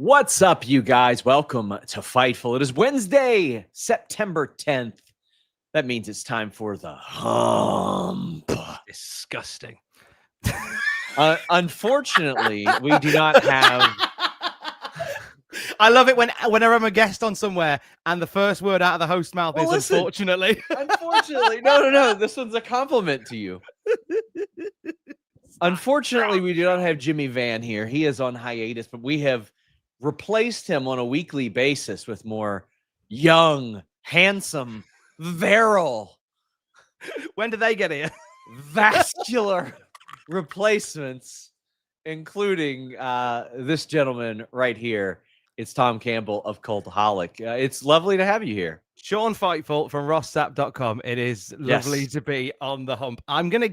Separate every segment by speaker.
Speaker 1: What's up, you guys? Welcome to Fightful. It is Wednesday, September 10th. That means it's time for the Hump.
Speaker 2: Disgusting.
Speaker 1: Unfortunately, we do not have...
Speaker 2: I love it whenever I'm a guest on somewhere and the first word out of the host's mouth is
Speaker 1: listen,
Speaker 2: unfortunately.
Speaker 1: Unfortunately. No. This one's a compliment to you. Unfortunately, we do not have Jimmy Van here. He is on hiatus, but we have replaced him on a weekly basis with more young, handsome, virile.
Speaker 2: When did they get here?
Speaker 1: Vascular replacements, including this gentleman right here. It's Tom Campbell of Cultaholic. It's lovely to have you here.
Speaker 2: Sean Fightful from rosssapp.com. It is lovely to be on the Hump. I'm going to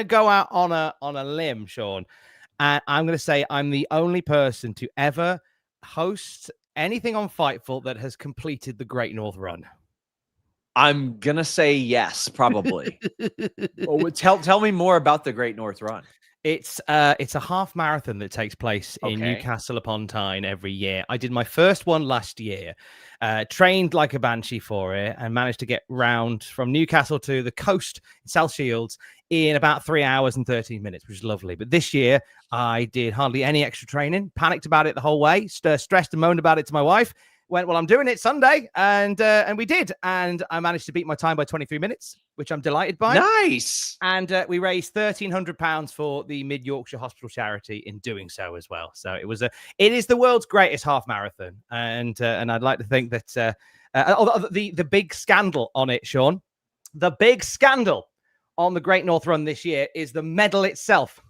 Speaker 2: go out on a limb, Sean, and I'm going to say I'm the only person to ever host anything on Fightful that has completed the Great North Run.
Speaker 1: I'm going to say yes, probably. Tell me more about the Great North Run.
Speaker 2: It's a half marathon that takes place in Newcastle upon Tyne every year. I did my first one last year, trained like a banshee for it, and managed to get round from Newcastle to the coast in South Shields in about 3 hours and 13 minutes, which is lovely. But this year, I did hardly any extra training, panicked about it the whole way, stressed and moaned about it to my wife. Went, well, I'm doing it Sunday, and we did, and I managed to beat my time by 23 minutes, which I'm delighted by.
Speaker 1: Nice.
Speaker 2: And we raised £1,300 for the Mid Yorkshire Hospital charity in doing so as well. So it is the world's greatest half marathon, and I'd like to think that the big scandal on it, Sean, the big scandal on the Great North Run this year is the medal itself.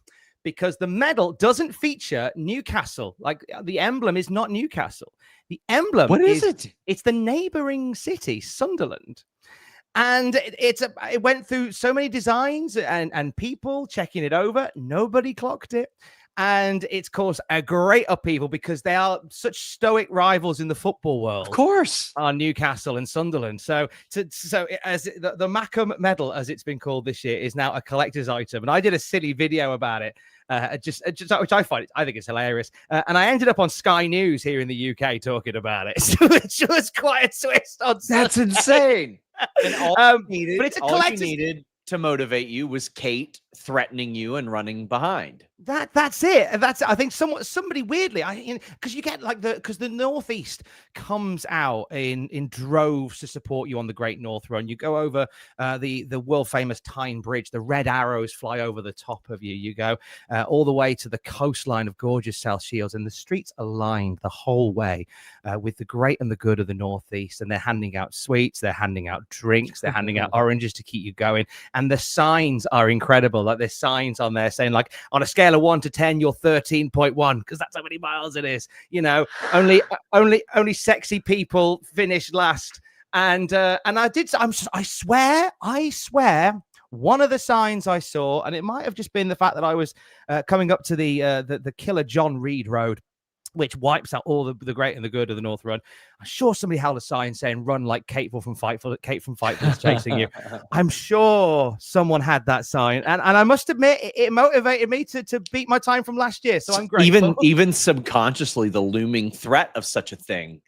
Speaker 2: Because the medal doesn't feature Newcastle. Like, the emblem is not Newcastle. The emblem
Speaker 1: is it?
Speaker 2: It's the neighboring city, Sunderland. And it went through so many designs and people checking it over. Nobody clocked it. And it's caused a great upheaval because they are such stoic rivals in the football world.
Speaker 1: Of course.
Speaker 2: Are Newcastle and Sunderland. So as the Mackham medal, as it's been called this year, is now a collector's item. And I did a silly video about it, which I think it's hilarious. And I ended up on Sky News here in the UK talking about it. So it was quite a twist on
Speaker 1: That's
Speaker 2: Sunday.
Speaker 1: insane. And all you needed,
Speaker 2: but it's a collector's...
Speaker 1: all you needed to motivate you was Kate threatening you and running behind.
Speaker 2: That's it. I think somebody weirdly, because you get because the Northeast comes out in droves to support you on the Great North Run. You go over the world famous Tyne Bridge. The red arrows fly over the top of you. You go all the way to the coastline of gorgeous South Shields, and the streets are lined the whole way with the great and the good of the Northeast. And they're handing out sweets, they're handing out drinks, they're handing out oranges to keep you going. And the signs are incredible. Like, there's signs on there saying, like, on a scale of 1 to 10, you're 13.1, because that's how many miles it is. You know, only sexy people finish last. And I swear, one of the signs I saw, and it might have just been the fact that I was coming up to the Killer John Reed Road, which wipes out all the great and the good of the North Run. I'm sure somebody held a sign saying, run like Kate from Fightful is chasing you. I'm sure someone had that sign. And I must admit, it motivated me to beat my time from last year. So I'm grateful.
Speaker 1: Even subconsciously, the looming threat of such a thing.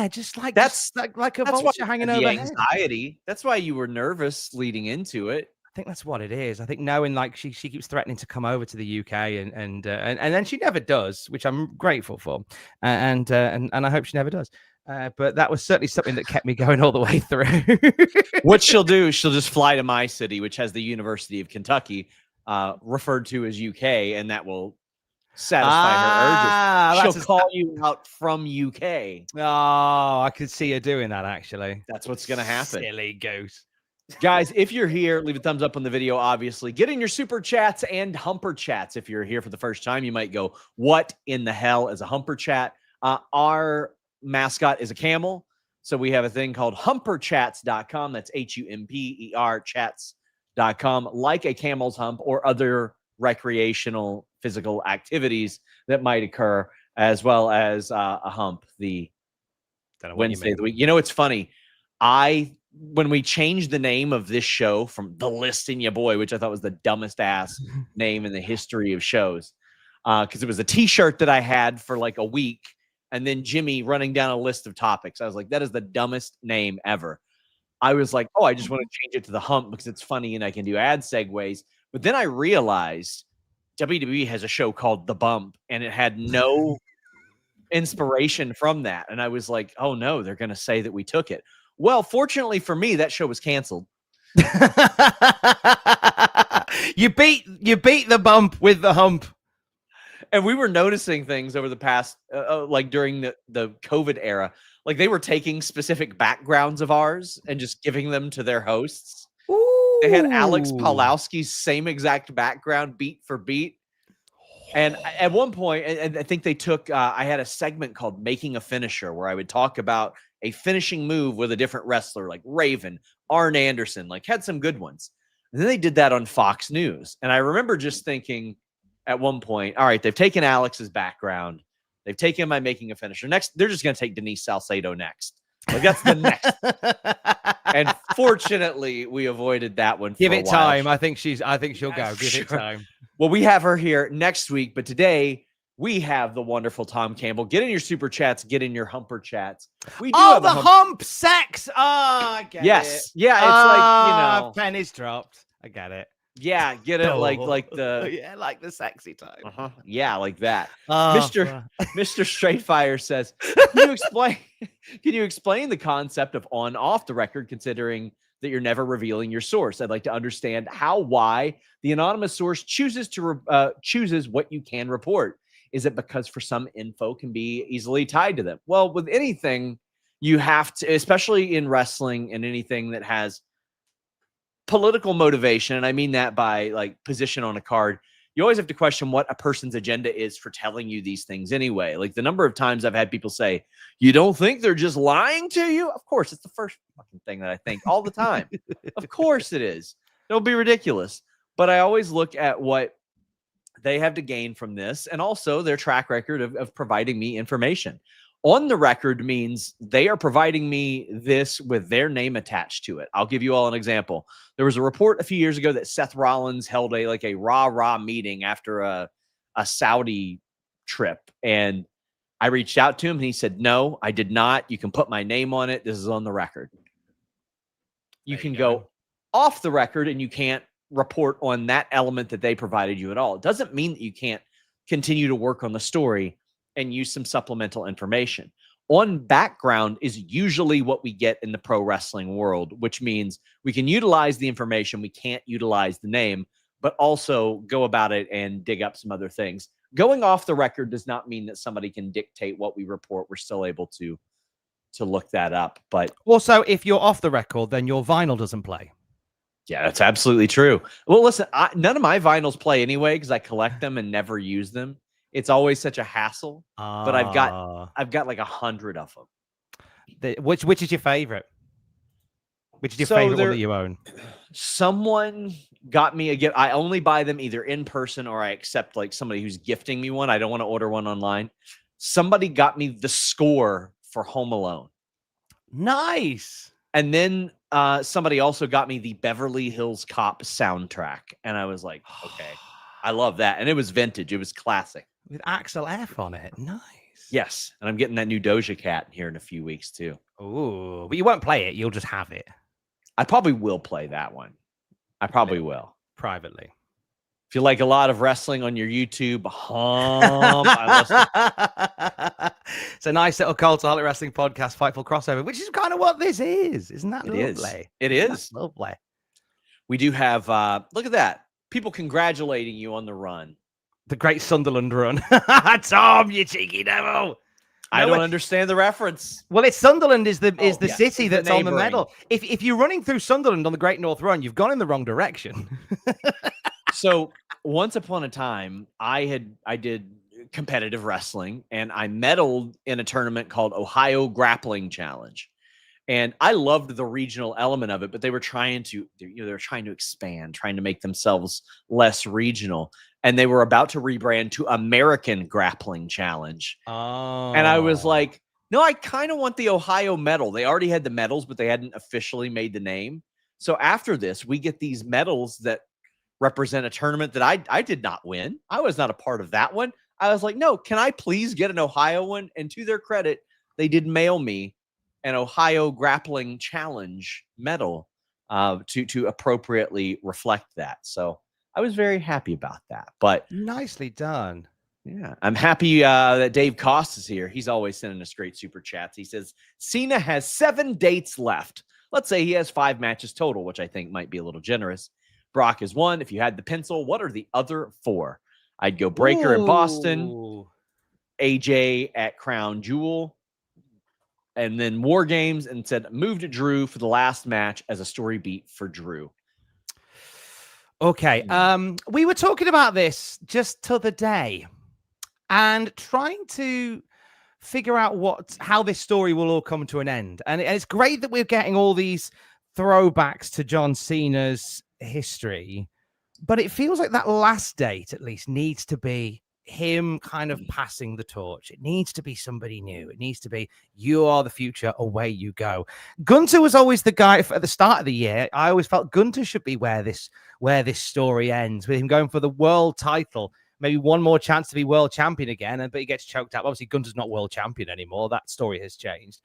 Speaker 2: Just like a vulture hanging over
Speaker 1: anxiety. That's why you were nervous leading into it.
Speaker 2: I think that's what it is. I think knowing, like, she keeps threatening to come over to the UK and then she never does, which I'm grateful for, and I hope she never does. But that was certainly something that kept me going all the way through.
Speaker 1: What she'll do, she'll just fly to my city, which has the University of Kentucky, referred to as UK, and that will satisfy her urges. She'll call you out from UK.
Speaker 2: Oh, I could see her doing that, actually.
Speaker 1: That's what's going to happen.
Speaker 2: Silly goose.
Speaker 1: Guys, if you're here, leave a thumbs up on the video, obviously. Get in your super chats and humper chats. If you're here for the first time, you might go, what in the hell is a humper chat? Our mascot is a camel. So we have a thing called humperchats.com. That's HUMPER chats.com. Like a camel's hump or other recreational physical activities that might occur, as well as a hump the Wednesday of the week. You know, it's funny. When we changed the name of this show from The List and Ya Boy, which I thought was the dumbest ass name in the history of shows, because it was a T-shirt that I had for like a week, and then Jimmy running down a list of topics. I was like, that is the dumbest name ever. I was like, oh, I just want to change it to the Hump because it's funny and I can do ad segues. But then I realized WWE has a show called The Bump, and it had no inspiration from that. And I was like, oh no, they're going to say that we took it. Well, fortunately for me, that show was canceled.
Speaker 2: You beat the Bump with the Hump.
Speaker 1: And we were noticing things over the past, like during the COVID era, like they were taking specific backgrounds of ours and just giving them to their hosts.
Speaker 2: Ooh.
Speaker 1: They had Alex Pawlowski's same exact background, beat for beat. And at one point, and I think they took, I had a segment called Making a Finisher where I would talk about a finishing move with a different wrestler like Raven, Arn Anderson, like had some good ones. And then they did that on Fox News. And I remember just thinking at one point, all right, they've taken Alex's background. They've taken my Making a Finisher. Next, they're just going to take Denise Salcedo next. Like that's the next. And fortunately, we avoided that one.
Speaker 2: Give it time. I think she'll go. Give it time.
Speaker 1: Well, we have her here next week, but today we have the wonderful Tom Campbell. Get in your super chats. Get in your humper chats. We do have
Speaker 2: the hump sex. I get it.
Speaker 1: Yeah. It's like, you know,
Speaker 2: pennies dropped. I get it.
Speaker 1: Yeah, get it like the
Speaker 2: like the sexy time.
Speaker 1: Yeah, like that. Mr. Straightfire says, can you explain the concept of on off the record, considering that you're never revealing your source? I'd like to understand why the anonymous source chooses what you can report. Is it because for some info can be easily tied to them? Well, with anything, you have to, especially in wrestling and anything that has political motivation, and I mean that by like position on a card, you always have to question what a person's agenda is for telling you these things anyway. Like the number of times I've had people say, you don't think they're just lying to you? Of course, it's the first fucking thing that I think all the time. Of course it is. Don't be ridiculous. But I always look at what they have to gain from this and also their track record of providing me information. On the record means they are providing me this with their name attached to it. I'll give you all an example. There was a report a few years ago that Seth Rollins held a rah-rah meeting after a Saudi trip. And I reached out to him and he said, no, I did not. You can put my name on it. This is on the record. You can go off the record and you can't report on that element that they provided you at all. It doesn't mean that you can't continue to work on the story and use some supplemental information. On background is usually what we get in the pro wrestling world, which means we can utilize the information. We can't utilize the name, but also go about it and dig up some other things. Going off the record does not mean that somebody can dictate what we report. We're still able to look that up. But
Speaker 2: also, if you're off the record, then your vinyl doesn't play.
Speaker 1: Yeah, that's absolutely true. Well, listen, none of my vinyls play anyway because I collect them and never use them. It's always such a hassle, but I've got like 100 of them.
Speaker 2: Which is your favorite? Which is your favorite one that you own?
Speaker 1: Someone got me a gift. I only buy them either in person or I accept like somebody who's gifting me one. I don't want to order one online. Somebody got me the score for Home Alone.
Speaker 2: Nice.
Speaker 1: And then somebody also got me the Beverly Hills Cop soundtrack. And I was like, okay, I love that. And it was vintage. It was classic.
Speaker 2: With Axel F on it. Nice.
Speaker 1: Yes. And I'm getting that new Doja Cat here in a few weeks too.
Speaker 2: Oh, but you won't play it. You'll just have it.
Speaker 1: I probably will play that one. I probably will.
Speaker 2: Privately.
Speaker 1: If you like a lot of wrestling on your YouTube, Hump.
Speaker 2: It's a nice little Cultaholic wrestling podcast, Fightful crossover, which is kind of what this is. Isn't that lovely?
Speaker 1: It is.
Speaker 2: Lovely.
Speaker 1: We do have, look at that. People congratulating you on the run.
Speaker 2: The great Sunderland run. Tom, you cheeky devil.
Speaker 1: I don't understand the reference.
Speaker 2: Well, it's Sunderland is the city that's on the medal. If you're running through Sunderland on the Great North Run, you've gone in the wrong direction.
Speaker 1: So once upon a time, I did competitive wrestling and I medaled in a tournament called Ohio Grappling Challenge. And I loved the regional element of it, but they were trying to expand, trying to make themselves less regional. And they were about to rebrand to American Grappling Challenge.
Speaker 2: Oh.
Speaker 1: And I was like, no, I kind of want the Ohio medal. They already had the medals, but they hadn't officially made the name. So after this, we get these medals that represent a tournament that I did not win. I was not a part of that one. I was like, no, can I please get an Ohio one? And to their credit, they did mail me an Ohio Grappling Challenge medal to appropriately reflect that. So I was very happy about that. But
Speaker 2: nicely done.
Speaker 1: Yeah, I'm happy that Dave Cost is here. He's always sending us great super chats. He says Cena has 7 dates left. Let's say he has 5 matches total, which I think might be a little generous. Brock is 1. If you had the pencil, what are the other 4? I'd go Breaker in Boston, AJ at Crown Jewel, and then War Games, and said move to Drew for the last match as a story beat for Drew.
Speaker 2: Okay. We were talking about this just the day and trying to figure out how this story will all come to an end. And it's great that we're getting all these throwbacks to John Cena's history, but it feels like that last date at least needs to be him kind of passing the torch. It needs to be somebody new. It needs to be, you are the future, away you go. Gunter was always the guy at the start of the year. I always felt Gunter should be where this story ends, with him going for the world title, maybe one more chance to be world champion again, but he gets choked out. Obviously, Gunter's not world champion anymore. That story has changed.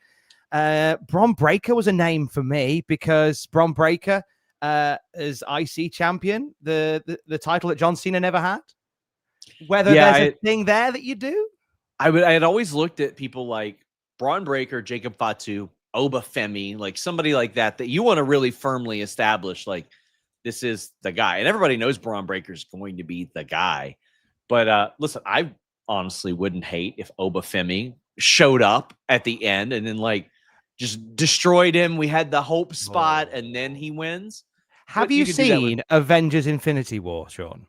Speaker 2: Bron Breakker was a name for me because Bron Breakker as IC champion, the title that John Cena never had. Whether there's a thing there that you do?
Speaker 1: I had always looked at people like Bron Breakker, Jacob Fatu, Oba Femi, like somebody like that you want to really firmly establish, like, this is the guy. And everybody knows Bron Breakker is going to be the guy. But listen, I honestly wouldn't hate if Oba Femi showed up at the end and then like just destroyed him. We had the hope spot and then he wins.
Speaker 2: Have you seen Avengers Infinity War, Sean?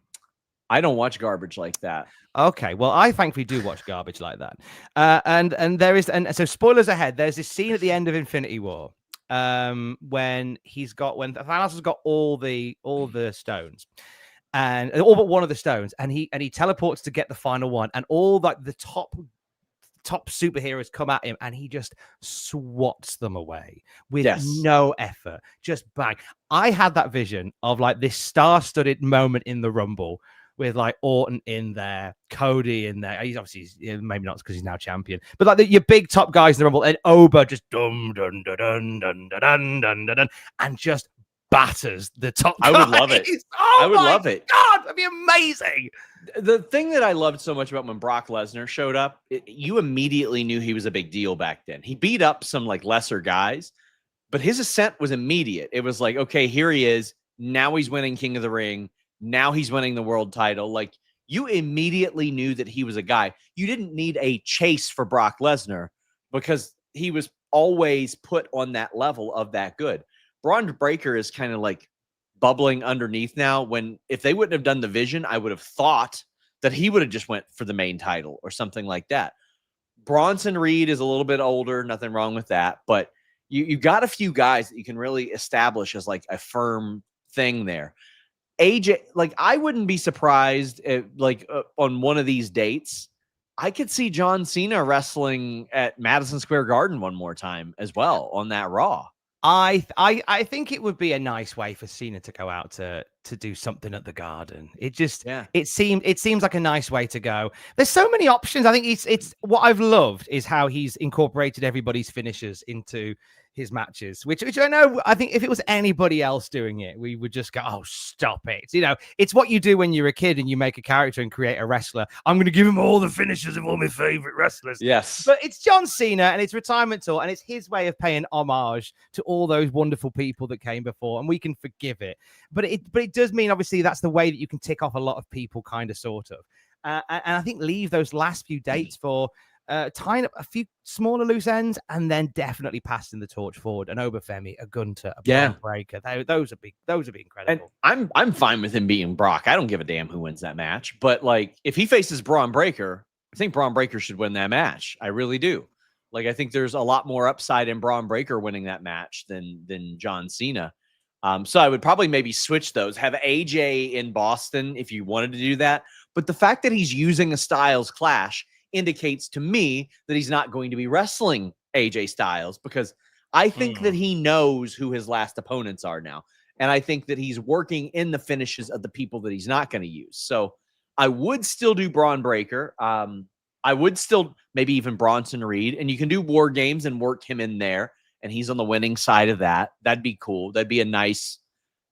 Speaker 1: I don't watch garbage like that.
Speaker 2: Okay, well, I thankfully do watch garbage like that. And so spoilers ahead. There's this scene at the end of Infinity War when Thanos has got all the stones, and all but one of the stones, and he teleports to get the final one, and all like the top superheroes come at him, and he just swats them away with no effort, just bang. I had that vision of like this star-studded moment in the Rumble with like Orton in there, Cody in there. He's obviously maybe not because he's now champion, but like your big top guys in the Rumble, and Oba just dun dun dun dun dun dun dun dun, and just batters the top guys.
Speaker 1: I would love it. I would love it.
Speaker 2: God, that'd be amazing.
Speaker 1: The thing that I loved so much about when Brock Lesnar showed up, you immediately knew he was a big deal back then. He beat up some like lesser guys, but his ascent was immediate. It was like, okay, here he is. Now he's winning King of the Ring. Now he's winning the world title. Like, you immediately knew that he was a guy. You didn't need a chase for Brock Lesnar because he was always put on that level of that good. Bron Breakker is kind of like bubbling underneath now, when if they wouldn't have done the Vision, I would have thought that he would have just went for the main title or something like that. Bronson Reed is a little bit older. Nothing wrong with that. But you got a few guys that you can really establish as like a firm thing there. AJ, like, I wouldn't be surprised if, on one of these dates, I could see John Cena wrestling at Madison Square Garden one more time as well on that Raw.
Speaker 2: I think it would be a nice way for Cena to go out to do something at the Garden. It just it seems like a nice way to go. There's so many options. I think it's what I've loved is how he's incorporated everybody's finishers into his matches, which I know, I think if it was anybody else doing it, we would just go, oh, stop it. You know, it's what you do when you're a kid and you make a character and create a wrestler. I'm going to give him all the finishers of all my favorite wrestlers.
Speaker 1: Yes.
Speaker 2: But it's John Cena and it's retirement tour, and it's his way of paying homage to all those wonderful people that came before, and we can forgive it. But it does mean, obviously, that's the way that you can tick off a lot of people, kind of, sort of. And I think leave those last few dates for tying up a few smaller loose ends, and then definitely passing the torch forward. An Oba Femi, a Gunter, a Bron Breakker. Those would be incredible.
Speaker 1: And I'm fine with him beating Brock. I don't give a damn who wins that match. But like, if he faces Bron Breakker, I think Bron Breakker should win that match. I really do. Like, I think there's a lot more upside in Bron Breakker winning that match than John Cena. So I would probably maybe switch those. Have AJ in Boston if you wanted to do that. But the fact that he's using a Styles Clash indicates to me that he's not going to be wrestling AJ Styles, because I think that he knows who his last opponents are now. And I think that he's working in the finishes of the people that he's not going to use. So I would still do Braun Breaker. I would still maybe even Bronson Reed. And you can do War Games and work him in there. And he's on the winning side of that. That'd be cool. That'd be a nice,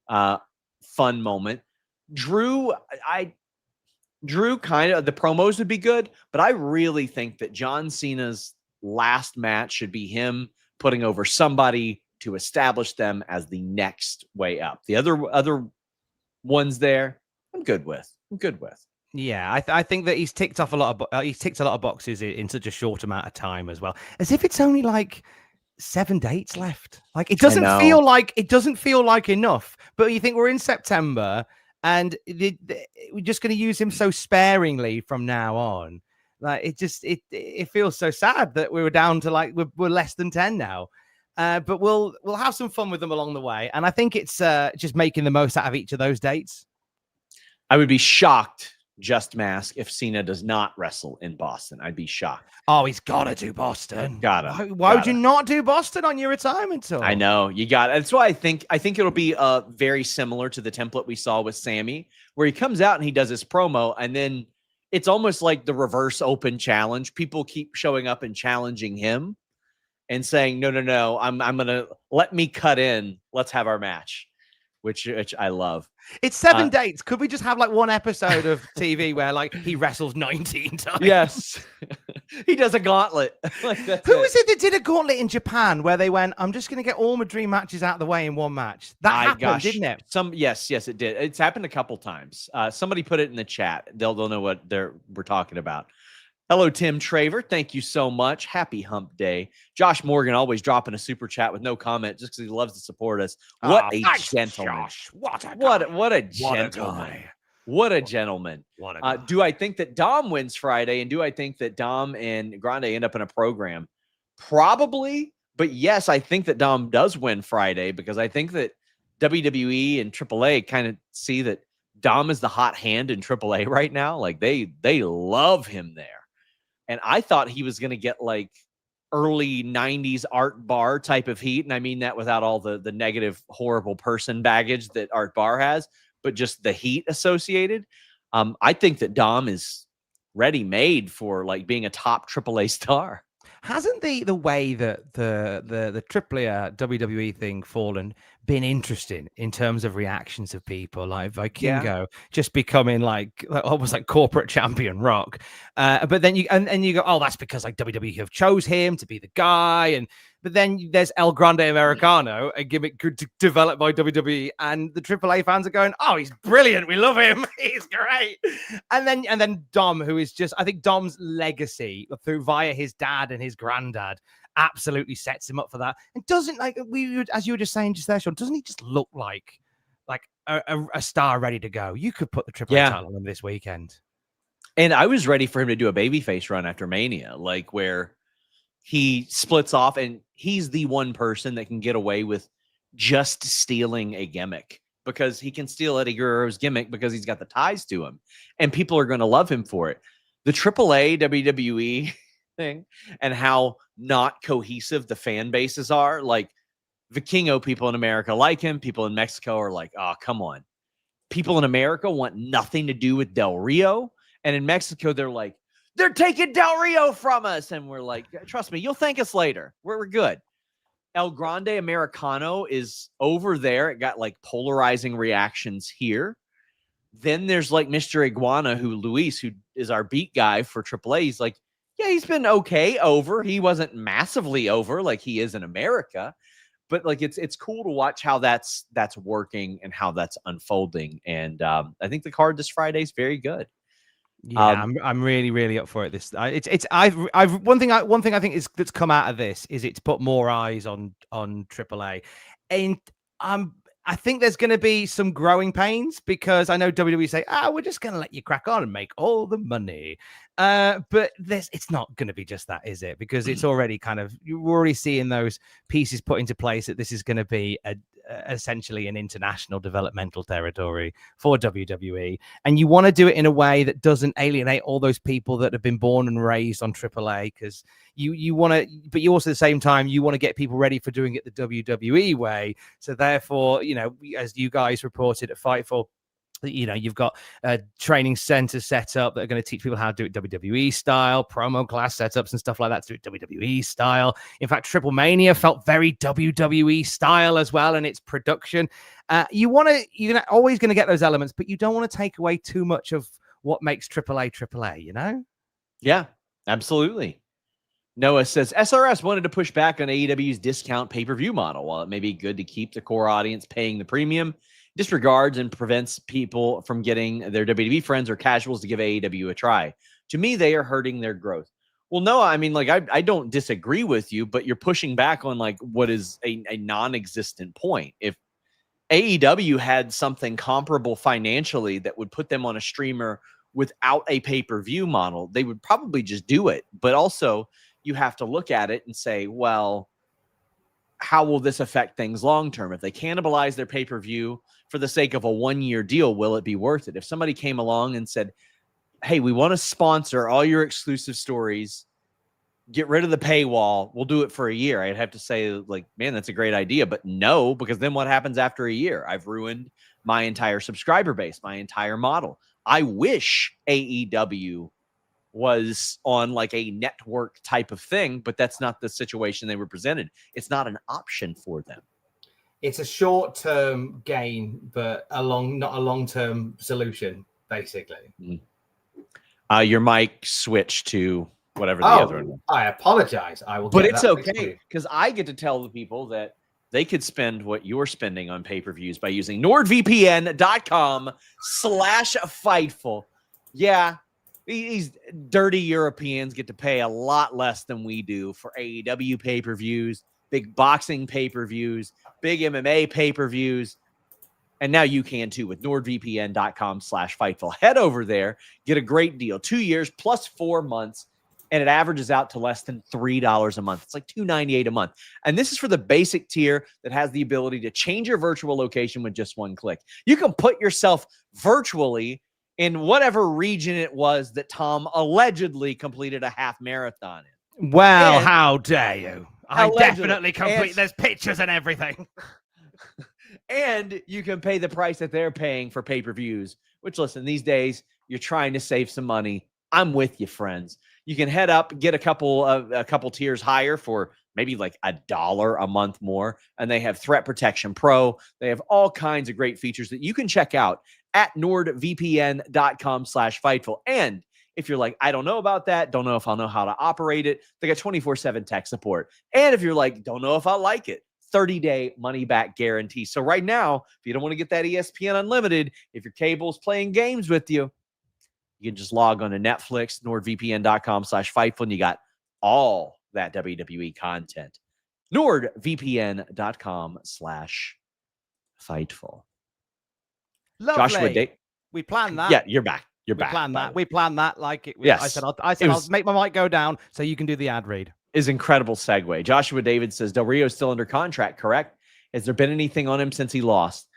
Speaker 1: fun moment. Drew kind of, the promos would be good, but I really think that John Cena's last match should be him putting over somebody to establish them as the next way up. The other ones there, I'm good with.
Speaker 2: Yeah, I think that he's ticked off a lot of boxes in such a short amount of time as well. As if it's only like 7 dates left. Like it doesn't feel like enough. But you think we're in September and we're just going to use him so sparingly from now on. Like it feels so sad that we were down to like we're less than 10 now. But we'll have some fun with them along the way. And I think it's just making the most out of each of those dates.
Speaker 1: I would be shocked, Just Mask, if Cena does not wrestle in Boston. I'd be shocked.
Speaker 2: Oh, he's got to do Boston.
Speaker 1: Why
Speaker 2: would you not do Boston on your retirement tour?
Speaker 1: I know. You got it. That's why I think it'll be very similar to the template we saw with Sammy, where he comes out and he does his promo, and then it's almost like the reverse open challenge. People keep showing up and challenging him and saying, no, I'm going to let me cut in. Let's have our match, which I love.
Speaker 2: It's 7 dates. Could we just have like one episode of TV where like he wrestles 19 times?
Speaker 1: Yes. He does a gauntlet. Like
Speaker 2: Who was it that did a gauntlet in Japan where they went, I'm just going to get all my dream matches out of the way in one match? That happened, didn't it?
Speaker 1: Yes, it did. It's happened a couple times. Somebody put it in the chat. They'll know what we're talking about. Hello, Tim Traver. Thank you so much. Happy Hump Day. Josh Morgan always dropping a super chat with no comment just because he loves to support us. What a gentleman.
Speaker 2: Josh. What a
Speaker 1: gentleman. What a gentleman. Do I think that Dom wins Friday? And do I think that Dom and Grande end up in a program? Probably. But yes, I think that Dom does win Friday because I think that WWE and AAA kind of see that Dom is the hot hand in AAA right now. Like they love him there. And I thought he was going to get like early 90s Art Barr type of heat. And I mean that without all the negative, horrible person baggage that Art Barr has, but just the heat associated. I think that Dom is ready-made for like being a top AAA star.
Speaker 2: Hasn't the way that the AAA WWE thing fallen been interesting in terms of reactions of people like Vikingo just becoming like almost like corporate champion Rock, but then you go, oh, that's because like WWE have chose him to be the guy, but then there's El Grande Americano, a gimmick developed by WWE, and the AAA fans are going, oh, he's brilliant, we love him, he's great. And then Dom, who is just, I think Dom's legacy via his dad and his granddad absolutely sets him up for that. And doesn't, like as you were just saying just there, Sean, doesn't he just look like a star ready to go? You could put the AAA title on him this weekend.
Speaker 1: And I was ready for him to do a babyface run after Mania, like where he splits off and he's the one person that can get away with just stealing a gimmick, because he can steal Eddie Guerrero's gimmick because he's got the ties to him and people are going to love him for it. The AAA WWE thing and how not cohesive the fan bases are. Like Vikingo people in America like him. People in Mexico are like, oh, come on. People in America want nothing to do with Del Rio. And in Mexico, they're like, they're taking Del Rio from us. And we're like, trust me, you'll thank us later. We're good. El Grande Americano is over there. It got like polarizing reactions here. Then there's like Mr. Iguana, Luis, who is our beat guy for AAA. He's like, yeah, he's been okay over. He wasn't massively over like he is in America. But like it's cool to watch how that's working and how that's unfolding. And I think the card this Friday is very good.
Speaker 2: Yeah, I'm really, really up for it. One thing I think that's come out of this is it's put more eyes on AAA, and I think there's going to be some growing pains because I know WWE say, we're just going to let you crack on and make all the money. But it's not going to be just that, is it? Because it's already we're already seeing those pieces put into place that this is going to be essentially an international developmental territory for WWE, and you want to do it in a way that doesn't alienate all those people that have been born and raised on AAA, because you want to, but you also at the same time you want to get people ready for doing it the WWE way. So therefore, as you guys reported at Fightful, you've got training centers set up that are going to teach people how to do it WWE style, promo class setups and stuff like that to do it WWE style. In fact, Triple Mania felt very WWE style as well in its production. You're always going to get those elements, but you don't want to take away too much of what makes AAA,
Speaker 1: Yeah, absolutely. Noah says, SRS wanted to push back on AEW's discount pay-per-view model. While it may be good to keep the core audience paying the premium, disregards and prevents people from getting their WWE friends or casuals to give AEW a try. To me, they are hurting their growth. Well, Noah, I mean, like, I don't disagree with you, but you're pushing back on like what is a non-existent point. If AEW had something comparable financially that would put them on a streamer without a pay-per-view model, they would probably just do it. But also, you have to look at it and say, well, how will this affect things long term? If they cannibalize their pay-per-view for the sake of a 1-year deal, will it be worth it? If somebody came along and said, hey, we want to sponsor all your exclusive stories, get rid of the paywall, we'll do it for a year, I'd have to say, like, man, that's a great idea. But no, because then what happens after a year? I've ruined my entire subscriber base, my entire model. I wish AEW was on like a network type of thing, but that's not the situation they were presented. It's not an option for them.
Speaker 2: It's a short-term gain, but not a long-term solution, basically.
Speaker 1: Your mic switched to whatever the other one was.
Speaker 2: I apologize. I will.
Speaker 1: But it's okay, because I get to tell the people that they could spend what you're spending on pay-per-views by using NordVPN.com/Fightful. Yeah. These dirty Europeans get to pay a lot less than we do for AEW pay-per-views, big boxing pay-per-views, big MMA pay-per-views. And now you can too with NordVPN.com/Fightful. Head over there, get a great deal. 2 years plus 4 months, and it averages out to less than $3 a month. It's like $2.98 a month. And this is for the basic tier that has the ability to change your virtual location with just one click. You can put yourself virtually in whatever region it was that Tom allegedly completed a half marathon in.
Speaker 2: Well, how dare you? I definitely
Speaker 1: complete.
Speaker 2: There's pictures and everything.
Speaker 1: And you can pay the price that they're paying for pay-per-views, which, listen, these days, you're trying to save some money. I'm with you, friends. You can head up, get a couple tiers higher for maybe like $1 a month more. And they have Threat Protection Pro. They have all kinds of great features that you can check out at NordVPN.com/Fightful. And if you're like, I don't know about that, don't know if I'll know how to operate it, they got 24/7 tech support. And if you're like, don't know if I like it, 30-day money-back guarantee. So right now, if you don't want to get that ESPN Unlimited, if your cable's playing games with you, you can just log on to Netflix, NordVPN.com/Fightful, and you got all that WWE content. NordVPN.com/Fightful.
Speaker 2: Lovely.
Speaker 1: Joshua
Speaker 2: we planned that.
Speaker 1: Yeah, you're back. You're back.
Speaker 2: We planned that. Like it.
Speaker 1: Yes.
Speaker 2: I said I'll make my mic go down so you can do the ad read.
Speaker 1: Is incredible segue. Joshua David says Del Rio is still under contract, correct? Has there been anything on him since he lost?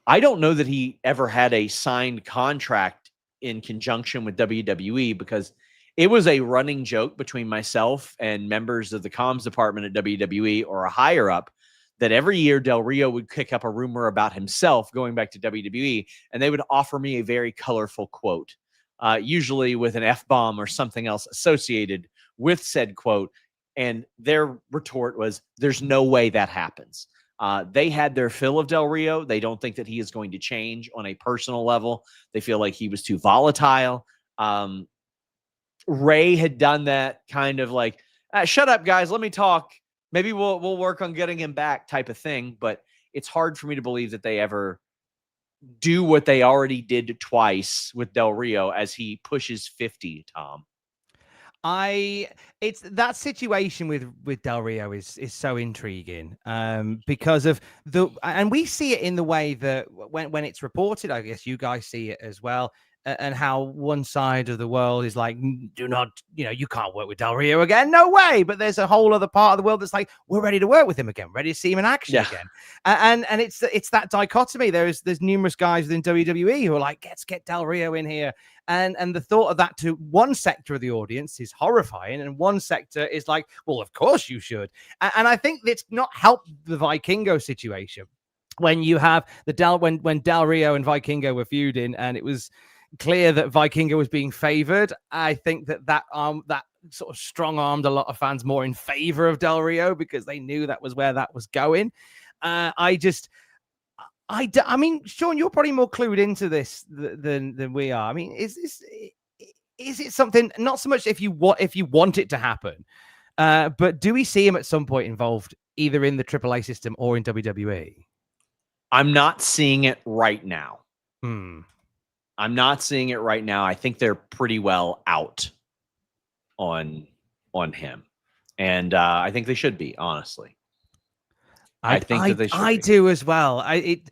Speaker 1: I don't know that he ever had a signed contract in conjunction with WWE, because it was a running joke between myself and members of the comms department at WWE or a higher up that every year Del Rio would kick up a rumor about himself going back to WWE, and they would offer me a very colorful quote, usually with an F-bomb or something else associated with said quote. And their retort was, there's no way that happens. They had their fill of Del Rio. They don't think that he is going to change on a personal level. They feel like he was too volatile. Ray had done that kind of like, shut up, guys, let me talk. Maybe we'll work on getting him back type of thing. But it's hard for me to believe that they ever do what they already did twice with Del Rio as he pushes 50, Tom.
Speaker 2: It's that situation with Del Rio is so intriguing because of and we see it in the way that when it's reported, I guess you guys see it as well. and how one side of the world is like, do not, you can't work with Del Rio again. No way. But there's a whole other part of the world that's like, we're ready to work with him again, ready to see him in action again. And it's that dichotomy. There's numerous guys within WWE who are like, let's get Del Rio in here. And the thought of that to one sector of the audience is horrifying, and one sector is like, well, of course you should. And I think it's not helped the Vikingo situation when you have when Del Rio and Vikingo were feuding, and it was clear that Vikingo was being favored. I think that sort of strong-armed a lot of fans more in favor of Del Rio because they knew that was where that was going. I mean, Sean, you're probably more clued into this than we are. I mean, is it something, not so much if you want it to happen, but do we see him at some point involved either in the AAA system or in WWE?
Speaker 1: I'm not seeing it right now. I'm not seeing it right now. I think they're pretty well out on him, and I think they should be, honestly. I think that they should.
Speaker 2: I do as well. It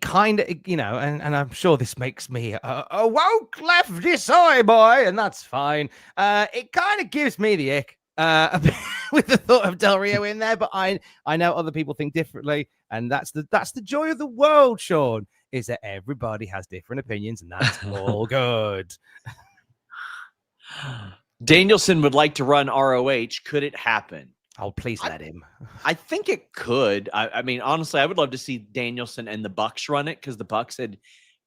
Speaker 2: kind of, and I'm sure this makes me a woke lefty soy boy, and that's fine. It kind of gives me the ick with the thought of Del Rio in there, but I know other people think differently, and that's the joy of the world, Sean, is that everybody has different opinions, and that's all good.
Speaker 1: Danielson would like to run ROH. Could it happen?
Speaker 2: Oh, please let him.
Speaker 1: I think it could. I mean, honestly, I would love to see Danielson and the Bucks run it, because the Bucks had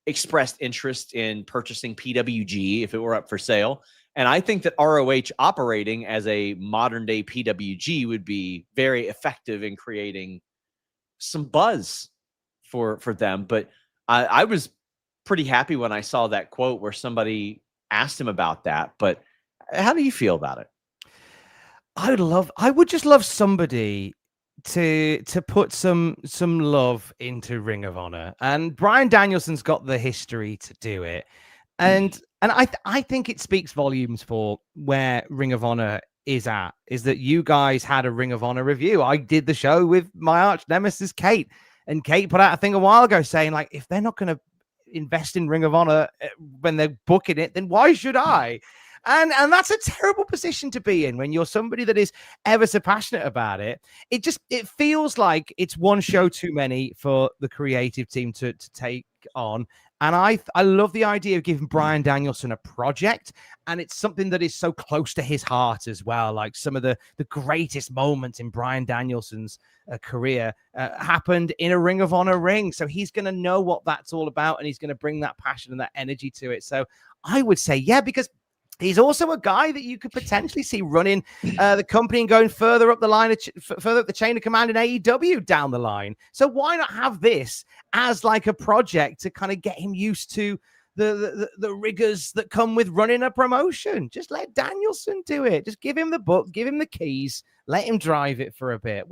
Speaker 1: expressed interest in purchasing PWG if it were up for sale. And I think that ROH operating as a modern day PWG would be very effective in creating some buzz for them. But I was pretty happy when I saw that quote where somebody asked him about that. But how do you feel about it?
Speaker 2: I would just love somebody to put some love into Ring of Honor, and Bryan Danielson's got the history to do it, and I think it speaks volumes for where Ring of Honor is at, is that you guys had a Ring of Honor review. I did the show with my arch nemesis Kate, and Kate put out a thing a while ago saying, like, if they're not going to invest in Ring of Honor when they're booking it, then why should I? And that's a terrible position to be in when you're somebody that is ever so passionate about it. It feels like it's one show too many for the creative team to take on. And I love the idea of giving Bryan Danielson a project, and it's something that is so close to his heart as well. Like some of the greatest moments in Bryan Danielson's career happened in a Ring of Honor ring. So he's going to know what that's all about, and he's going to bring that passion and that energy to it. So I would say, yeah, because he's also a guy that you could potentially see running the company and going further up the line, further up the chain of command in AEW down the line. So why not have this as like a project to kind of get him used to the rigors that come with running a promotion? Just let Danielson do it. Just give him the book, give him the keys, let him drive it for a bit.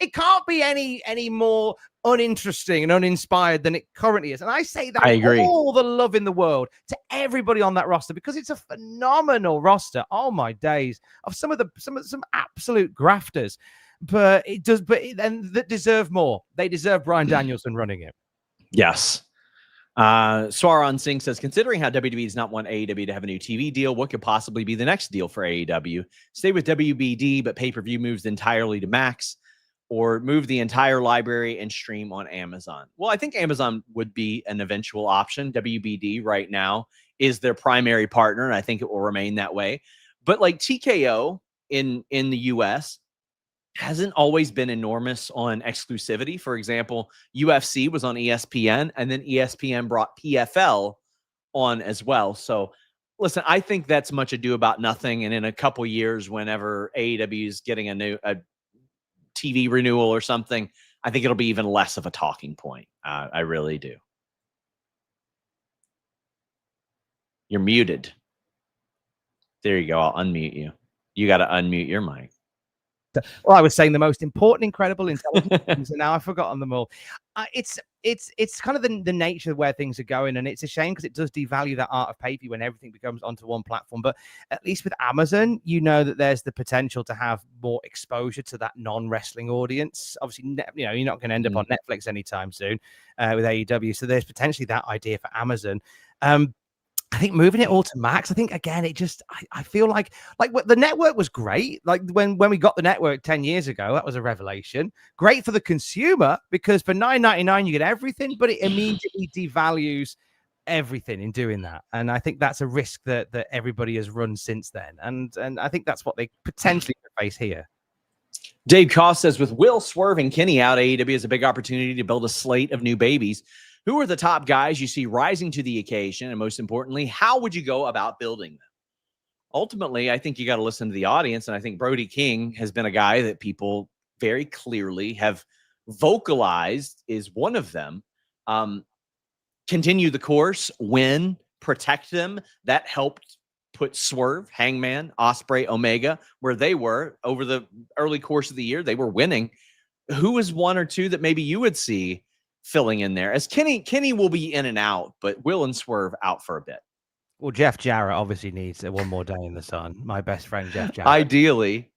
Speaker 2: It can't be any more uninteresting and uninspired than it currently is. And I say that, I agree, all the love in the world to everybody on that roster, because it's a phenomenal roster. Oh my days, of some absolute grafters. But that deserve more. They deserve Bryan Danielson running it.
Speaker 1: Yes. Swaron Singh says, considering how WWE does not want AEW to have a new TV deal, what could possibly be the next deal for AEW? Stay with WBD, but pay-per-view moves entirely to Max, or move the entire library and stream on Amazon? Well, I think Amazon would be an eventual option. WBD right now is their primary partner, and I think it will remain that way. But like TKO in the US hasn't always been enormous on exclusivity. For example, UFC was on ESPN, and then ESPN brought PFL on as well. So listen, I think that's much ado about nothing. And in a couple years, whenever AEW is getting a TV renewal or something, I think it'll be even less of a talking point. I really do. You're muted. There you go. I'll unmute you. You got to unmute your mic.
Speaker 2: Well, I was saying the most important, incredible, intelligent things, and now I've forgotten them all. It's kind of the nature of where things are going, and it's a shame because it does devalue that art of pay-per-view when everything becomes onto one platform. But at least with Amazon, you know that there's the potential to have more exposure to that non-wrestling audience. Obviously, you're not going to end up on Netflix anytime soon with AEW, so there's potentially that idea for Amazon. I think moving it all to Max, I think again, it just I feel like the network was great. Like when we got the network 10 years ago, that was a revelation. Great for the consumer because for $9.99 you get everything, but it immediately devalues everything in doing that. And I think that's a risk that everybody has run since then. And I think that's what they potentially face here.
Speaker 1: Dave Koss says, with Will, Swerve, and Kenny out, AEW has a big opportunity to build a slate of new babies. Who are the top guys you see rising to the occasion? And most importantly, how would you go about building them? Ultimately, I think you got to listen to the audience. And I think Brody King has been a guy that people very clearly have vocalized is one of them. Continue the course, win, protect them. That helped put Swerve, Hangman, Ospreay, Omega where they were over the early course of the year. They were winning. Who is one or two that maybe you would see filling in there? As Kenny will be in and out, but Will and Swerve out for a bit.
Speaker 2: Well, Jeff Jarrett obviously needs one more day in the sun. My best friend, Jeff Jarrett.
Speaker 1: Ideally.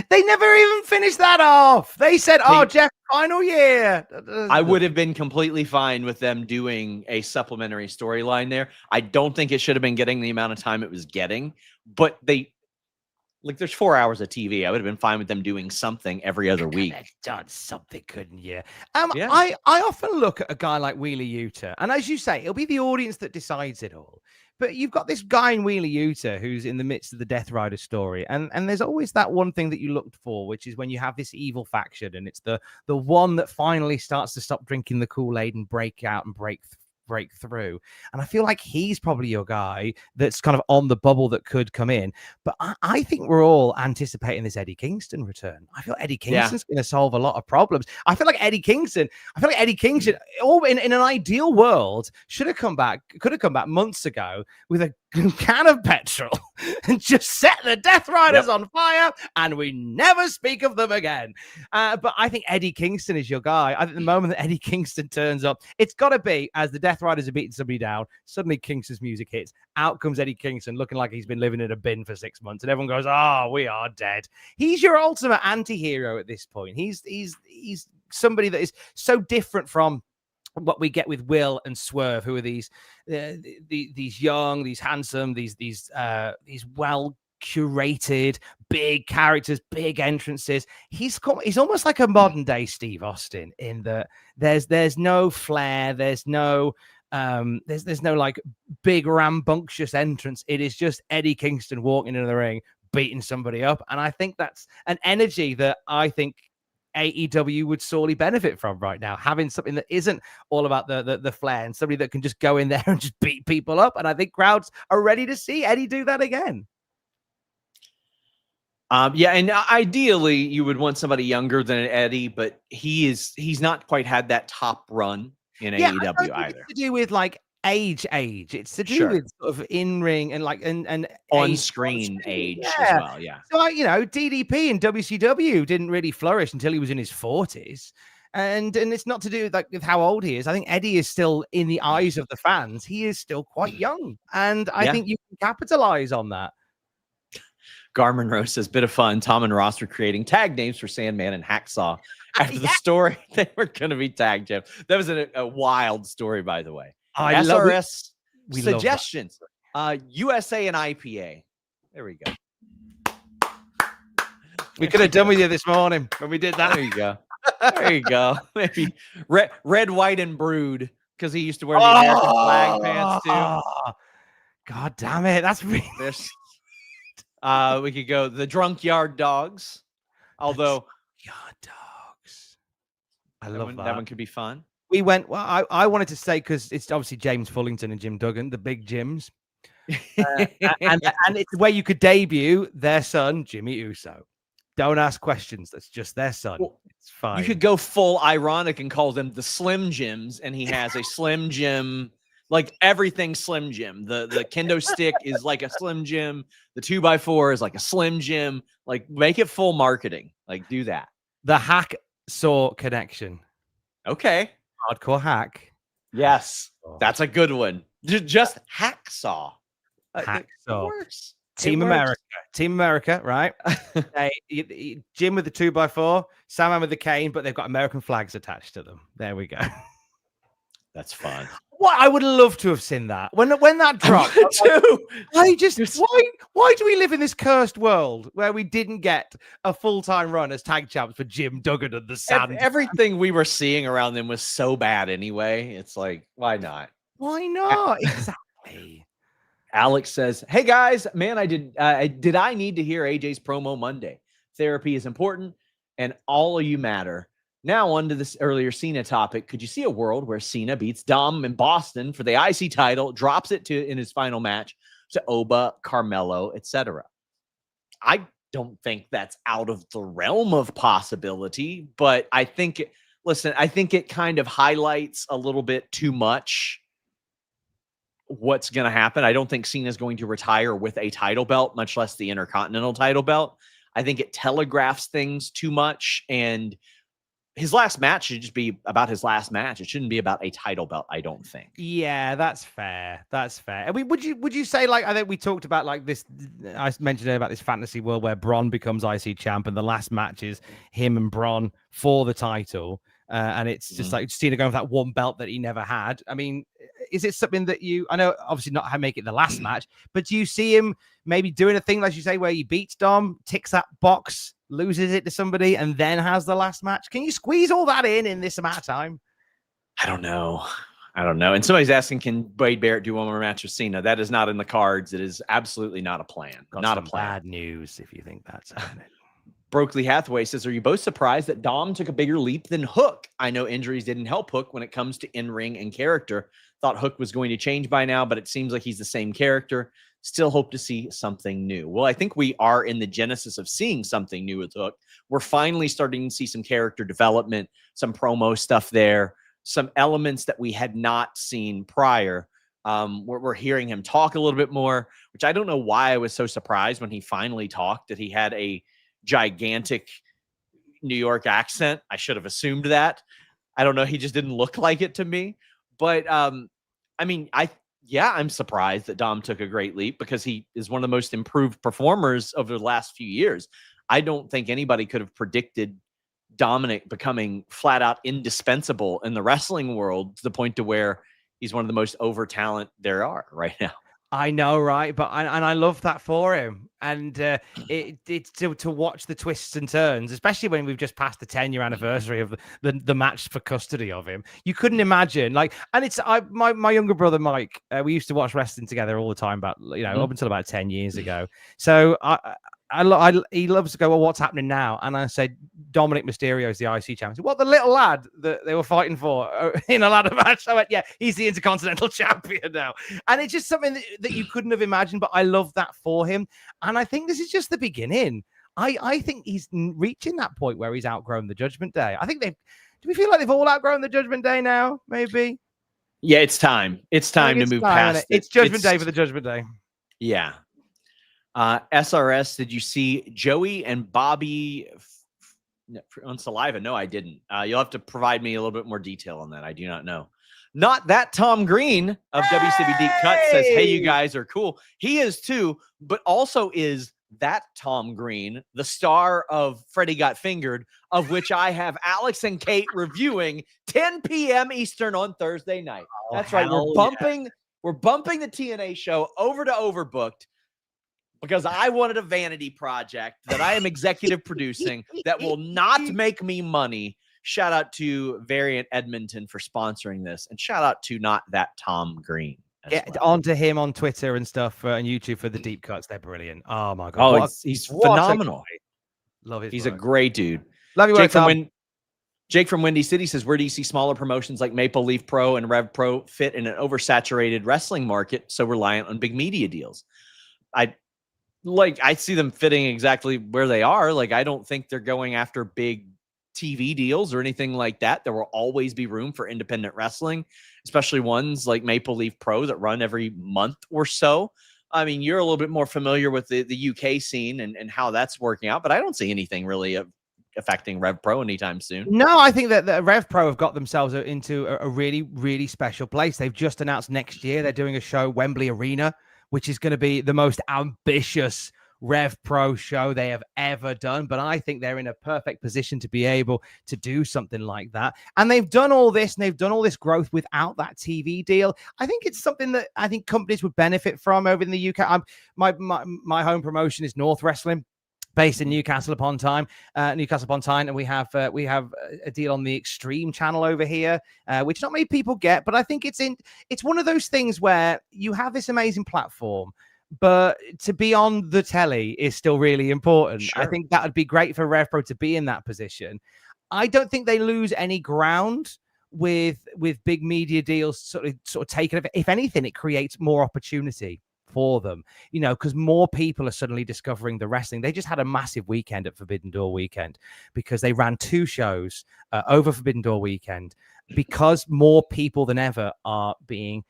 Speaker 2: They never even finished that off. They said, Jeff, final year.
Speaker 1: I would have been completely fine with them doing a supplementary storyline there. I don't think it should have been getting the amount of time it was getting, but there's 4 hours of TV. I would have been fine with them doing something every other week.
Speaker 2: Done something, couldn't you?
Speaker 1: Yeah.
Speaker 2: I often look at a guy like Wheeler Yuta, and as you say, it'll be the audience that decides it all. But you've got this guy in Wheeler Yuta who's in the midst of the Death Rider story. And there's always that one thing that you looked for, which is when you have this evil faction and it's the one that finally starts to stop drinking the Kool-Aid and break out and break through. And I feel like he's probably your guy that's kind of on the bubble that could come in. But I think we're all anticipating this Eddie Kingston return. I feel Eddie Kingston's going to solve a lot of problems. I feel like Eddie Kingston, in an ideal world, could have come back months ago with a can of petrol and just set the Death Riders on fire, and we never speak of them again. But I think Eddie Kingston is your guy. I think the moment that Eddie Kingston turns up, it's got to be as the Death Riders are beating somebody down. Suddenly, Kingston's music hits. Out comes Eddie Kingston, looking like he's been living in a bin for 6 months, and everyone goes, "Oh, we are dead." He's your ultimate anti-hero at this point. He's somebody that is so different from what we get with Will and Swerve, who are these young, these handsome, these well curated, big characters, big entrances. He's almost like a modern day Steve Austin in that there's no flair, there's no like big rambunctious entrance. It is just Eddie Kingston walking into the ring, beating somebody up, and I think that's an energy that I think AEW would sorely benefit from right now, having something that isn't all about the flair and somebody that can just go in there and just beat people up. And I think crowds are ready to see Eddie do that again.
Speaker 1: And ideally you would want somebody younger than Eddie, but he's not quite had that top run in AEW either.
Speaker 2: It's to do with like age. It's to do with sort of in-ring and like and
Speaker 1: on-screen age as well. Yeah.
Speaker 2: So DDP in WCW didn't really flourish until he was in his 40s. And it's not to do with how old he is. I think Eddie is still, in the eyes of the fans, he is still quite young. And I think you can capitalize on that.
Speaker 1: Garmin Rose says, bit of fun. Tom and Ross were creating tag names for Sandman and Hacksaw after the story. They were going to be tagged, Jeff. That was a wild story, by the way. SRS suggestions. USA and IPA. There we go.
Speaker 2: We could have done with you this morning when we did that.
Speaker 1: There you go. There you go. Maybe red, white, and brewed, because he used to wear the American flag pants too.
Speaker 2: God damn it. That's really...
Speaker 1: we could go the Drunk Yard Dogs. Although
Speaker 2: Yard Dogs. I love that.
Speaker 1: That one could be fun.
Speaker 2: We went, well, I wanted to say, because it's obviously James Fullington and Jim Duggan, the big Jims. And it's where you could debut their son, Jimmy Uso. Don't ask questions. That's just their son.
Speaker 1: Well,
Speaker 2: it's fine.
Speaker 1: You could go full ironic and call them the Slim Jims, and he has a Slim Jim, like everything Slim Jim. The kendo stick is like a Slim Jim. The 2x4 is like a Slim Jim. Like, make it full marketing. Like, do that.
Speaker 2: The Hacksaw connection.
Speaker 1: Okay.
Speaker 2: Hardcore hack.
Speaker 1: Yes. That's a good one. Just Hacksaw.
Speaker 2: Hacksaw. Works. Team America, right? Jim with the 2x4, Sandman with the cane, but they've got American flags attached to them. There we go.
Speaker 1: That's fun.
Speaker 2: What I would love to have seen that when that dropped. I just why do we live in this cursed world where we didn't get a full-time run as tag champs for Jim Duggan and the Sand?
Speaker 1: Everything we were seeing around them was so bad anyway. It's like, why not?
Speaker 2: Why not? Exactly.
Speaker 1: Alex says, "Hey guys, man, I need to hear AJ's promo Monday. Therapy is important, and all of you matter." Now, on to this earlier Cena topic. Could you see a world where Cena beats Dom in Boston for the IC title, drops it in his final match to Oba, Carmelo, etc.? I don't think that's out of the realm of possibility, but I think it kind of highlights a little bit too much what's going to happen. I don't think Cena's going to retire with a title belt, much less the Intercontinental title belt. I think it telegraphs things too much, and his last match should just be about his last match. It shouldn't be about a title belt, I don't think.
Speaker 2: Yeah, that's fair. That's fair. I mean, would you say, like, I think we talked about like this, I mentioned about this fantasy world where Braun becomes IC champ and the last match is him and Braun for the title. And it's just like Cena going for that one belt that he never had. I mean, is it something that I know obviously not how to make it the last match, but do you see him maybe doing a thing, like you say, where he beats Dom, ticks that box, loses it to somebody, and then has the last match? Can you squeeze all that in this amount of time?
Speaker 1: I don't know. And somebody's asking, can Wade Barrett do one more match with Cena? That is not in the cards. It is absolutely not a plan. Not a plan.
Speaker 2: Bad news if you think that's happening.
Speaker 1: Brookley Hathaway says, are you both surprised that Dom took a bigger leap than Hook? I know injuries didn't help Hook when it comes to in-ring and character. Thought Hook was going to change by now, but it seems like he's the same character. Still hope to see something new. Well, I think we are in the genesis of seeing something new with Hook. We're finally starting to see some character development, some promo stuff there, some elements that we had not seen prior. We're hearing him talk a little bit more, which I don't know why I was so surprised when he finally talked that he had a gigantic New York accent. I should have assumed that. I don't know. He just didn't look like it to me. But I mean, I'm surprised that Dom took a great leap because he is one of the most improved performers over the last few years. I don't think anybody could have predicted Dominic becoming flat out indispensable in the wrestling world to the point to where he's one of the most over talent there are right now.
Speaker 2: I know, right? But I love that for him, and it's to watch the twists and turns, especially when we've just passed the 10-year anniversary of the match for custody of him. You couldn't imagine, like, and it's my younger brother Mike. We used to watch wrestling together all the time, about up until about 10 years ago. So he loves to go, well, what's happening now? And I said, Dominic Mysterio is the IC champion. What, the little lad that they were fighting for in a ladder match? I went, yeah, he's the Intercontinental champion now. And it's just something that you couldn't have imagined, but I love that for him. And I think this is just the beginning. I think he's reaching that point where he's outgrown the Judgment Day. I think do we feel like they've all outgrown the Judgment Day now? Maybe.
Speaker 1: Yeah, it's time. It's time to move past it.
Speaker 2: It's Judgment Day for the Judgment Day.
Speaker 1: Yeah. SRS, did you see Joey and Bobby on Saliva? No, I didn't. You'll have to provide me a little bit more detail on that. I do not know. Not that Tom Green of WCW Deep Cut says, hey, you guys are cool. He is too, but also is that Tom Green, the star of Freddie Got Fingered, of which I have Alex and Kate reviewing 10 p.m. Eastern on Thursday night. That's right. We're bumping the TNA show over to Overbooked, because I wanted a vanity project that I am executive producing that will not make me money. Shout out to Variant Edmonton for sponsoring this. And shout out to Not That Tom Green.
Speaker 2: On to him on Twitter and stuff and YouTube for the deep cuts. They're brilliant. Oh, my God.
Speaker 1: Oh, he's phenomenal.
Speaker 2: Love his
Speaker 1: He's
Speaker 2: work.
Speaker 1: A great dude.
Speaker 2: Love you,
Speaker 1: Jake from Windy City says, where do you see smaller promotions like Maple Leaf Pro and Rev Pro fit in an oversaturated wrestling market so reliant on big media deals? I see them fitting exactly where they are. Like, I don't think they're going after big TV deals or anything like that. There will always be room for independent wrestling, especially ones like Maple Leaf Pro that run every month or so. I mean, you're a little bit more familiar with the UK scene and how that's working out, but I don't see anything really affecting Rev Pro anytime soon.
Speaker 2: No, I think that the Rev Pro have got themselves into a really, really special place. They've just announced next year they're doing a show, Wembley Arena, which is going to be the most ambitious Rev Pro show they have ever done, but I think they're in a perfect position to be able to do something like that. And they've done all this, and they've done all this growth without that TV deal. I think it's something that I think companies would benefit from over in the UK. My home promotion is North Wrestling, based in Newcastle upon Tyne, and we have a deal on the Extreme channel over here, which not many people get. But I think it's one of those things where you have this amazing platform, but to be on the telly is still really important.
Speaker 1: Sure.
Speaker 2: I think that would be great for RevPro to be in that position. I don't think they lose any ground with big media deals sort of taken. If anything, it creates more opportunity for them, because more people are suddenly discovering the wrestling. They just had a massive weekend at Forbidden Door weekend because they ran 2 shows over Forbidden Door weekend, because more people than ever are being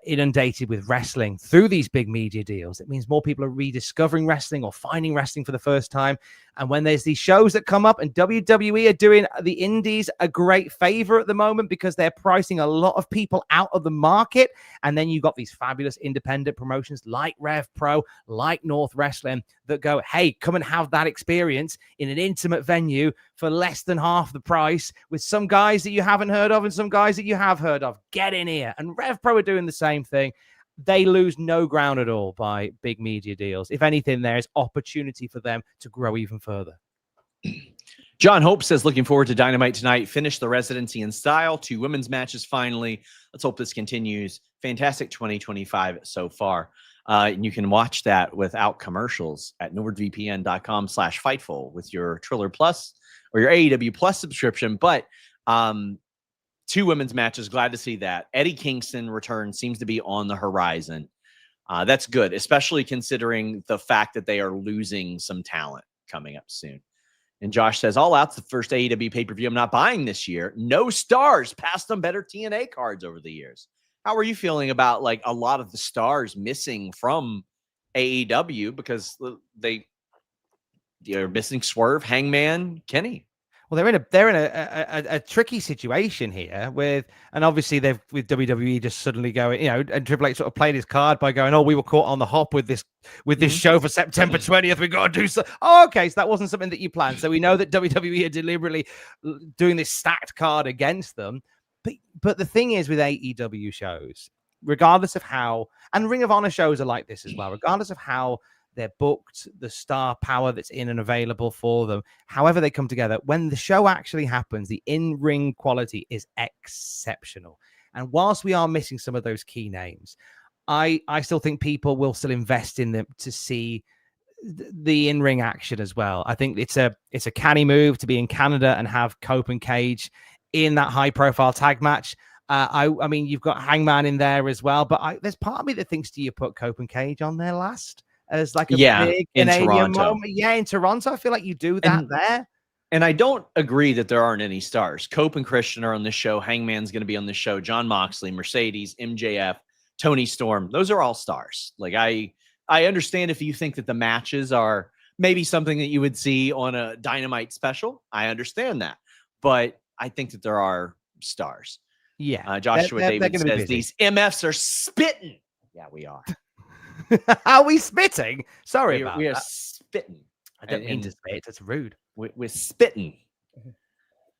Speaker 2: inundated with wrestling through these big media deals. It means more people are rediscovering wrestling or finding wrestling for the first time. And when there's these shows that come up, and WWE are doing the indies a great favor at the moment because they're pricing a lot of people out of the market. And then you've got these fabulous independent promotions like Rev Pro, like North Wrestling, that go, hey, come and have that experience in an intimate venue for less than half the price with some guys that you haven't heard of and some guys that you have heard of. Get in here. And Rev Pro are doing the same thing. They lose no ground at all by big media deals. If anything, there's opportunity for them to grow even further.
Speaker 1: John Hope says, looking forward to Dynamite tonight. Finish the residency in style. 2 women's matches finally. Let's hope this continues. Fantastic 2025 so far. And you can watch that without commercials at nordvpn.com/Fightful with your Triller Plus or your AEW Plus subscription. But 2 women's matches. Glad to see that. Eddie Kingston return seems to be on the horizon. That's good, especially considering the fact that they are losing some talent coming up soon. And Josh says, All Out's the first AEW pay-per-view I'm not buying this year. No stars. Passed on better TNA cards over the years. How are you feeling about like a lot of the stars missing from AEW because they're missing Swerve, Hangman, Kenny?
Speaker 2: Well, they're in a tricky situation here and obviously with WWE just suddenly going, and Triple H sort of played his card by going, oh, we were caught on the hop with this show for September 20th. We got to do so. Oh, okay, so that wasn't something that you planned. So we know that WWE are deliberately doing this stacked card against them. But the thing is with AEW shows, regardless of how, and Ring of Honor shows are like this as well, regardless of how they're booked, the star power that's in and available for them, however they come together, when the show actually happens, the in-ring quality is exceptional. And whilst we are missing some of those key names, I still think people will still invest in them to see the in-ring action as well. I think it's a canny move to be in Canada and have Cope and Cage in that high-profile tag match. I mean, you've got Hangman in there as well, but there's part of me that thinks, do you put Cope and Cage on there last? As like a big
Speaker 1: in
Speaker 2: Canadian
Speaker 1: Toronto.
Speaker 2: moment. Yeah, in Toronto. I feel like you do that there.
Speaker 1: And I don't agree that there aren't any stars. Cope and Christian are on this show. Hangman's going to be on this show. John Moxley, Mercedes, MJF, Tony Storm. Those are all stars. Like I understand if you think that the matches are maybe something that you would see on a Dynamite special. I understand that. But I think that there are stars.
Speaker 2: Yeah.
Speaker 1: Joshua David says these MFs are spitting. Yeah, we are.
Speaker 2: Are we spitting? Sorry
Speaker 1: we are spitting.
Speaker 2: I don't mean to spit. That's rude.
Speaker 1: We're spitting.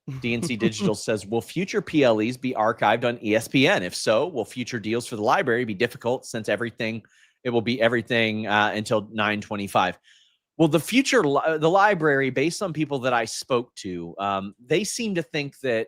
Speaker 1: DNC Digital says, will future PLEs be archived on ESPN? If so, will future deals for the library be difficult since it will be everything until 9/25? Well, the library, based on people that I spoke to, they seem to think that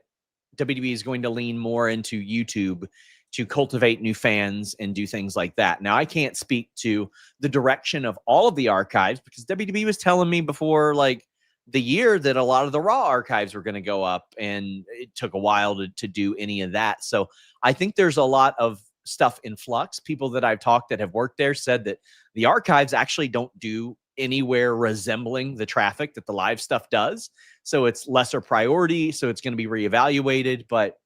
Speaker 1: WWE is going to lean more into YouTube to cultivate new fans and do things like that. Now, I can't speak to the direction of all of the archives because WWE was telling me before like the year that a lot of the Raw archives were going to go up, and it took a while to do any of that. So I think there's a lot of stuff in flux. People that I've talked that have worked there said that the archives actually don't do anywhere resembling the traffic that the live stuff does. So it's lesser priority. So it's going to be reevaluated. But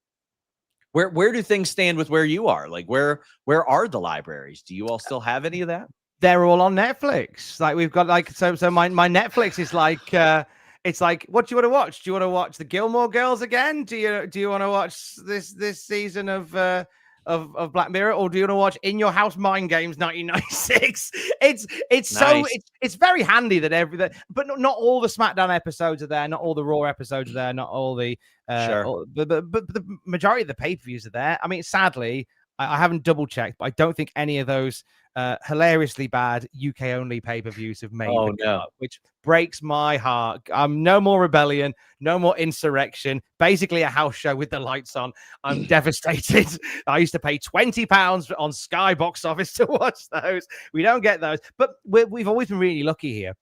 Speaker 1: where do things stand with where you are? Like where are the libraries? Do you all still have any of that?
Speaker 2: They're all on Netflix. Like we've got like so my Netflix is like it's like, what do you want to watch? Do you want to watch the Gilmore Girls again? Do you want to watch this season of of Black Mirror, or do you want to watch In Your House Mind Games 1996? It's
Speaker 1: Nice.
Speaker 2: so it's very handy that but not all the SmackDown episodes are there, not all the Raw episodes are there, not all the
Speaker 1: Sure.
Speaker 2: but the majority of the pay-per-views are there. I mean, sadly, I haven't double checked, but I don't think any of those hilariously bad UK only pay-per-views have made the cut, which breaks my heart. No more rebellion, no more insurrection, basically a house show with the lights on. I'm devastated. I used to pay £20 on Sky Box Office to watch those. We don't get those, but we've always been really lucky here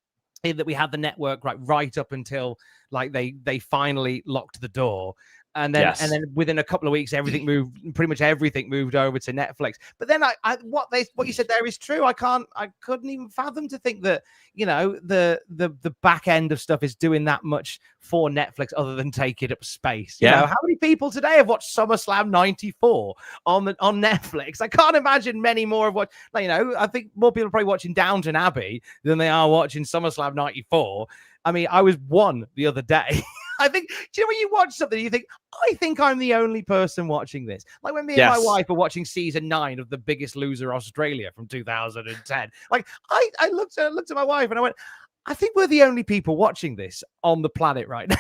Speaker 2: that we had the network right up until like they finally locked the door. And then within a couple of weeks, pretty much everything moved over to Netflix. But then what you said there is true. I couldn't even fathom to think that, the back end of stuff is doing that much for Netflix other than taking up space. You know, how many people today have watched SummerSlam 94 on Netflix? I can't imagine many more of what, I think more people are probably watching Downton Abbey than they are watching SummerSlam 94. I mean, I was one the other day. I think, do you know when you watch something, you think, I think I'm the only person watching this. Like when me and my wife were watching season 9 of The Biggest Loser Australia from 2010. Like I looked at my wife and I went, I think we're the only people watching this on the planet right now.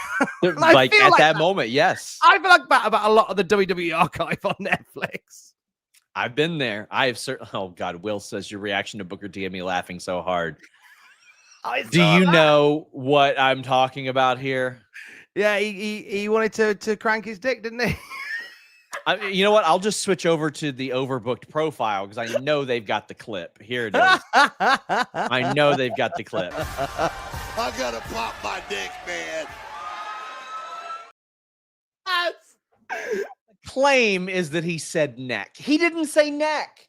Speaker 1: like at that moment, yes.
Speaker 2: I feel like that about a lot of the WWE archive on Netflix.
Speaker 1: I've been there. I have certainly. Oh God, Will says your reaction to Booker T had me laughing so hard. Do you know what I'm talking about here?
Speaker 2: Yeah, he wanted to crank his dick, didn't he?
Speaker 1: You know what? I'll just switch over to the overbooked profile because I know they've got the clip. Here it is. I know they've got the clip.
Speaker 3: I gotta pop my dick, man.
Speaker 1: The claim is that he said neck. He didn't say neck.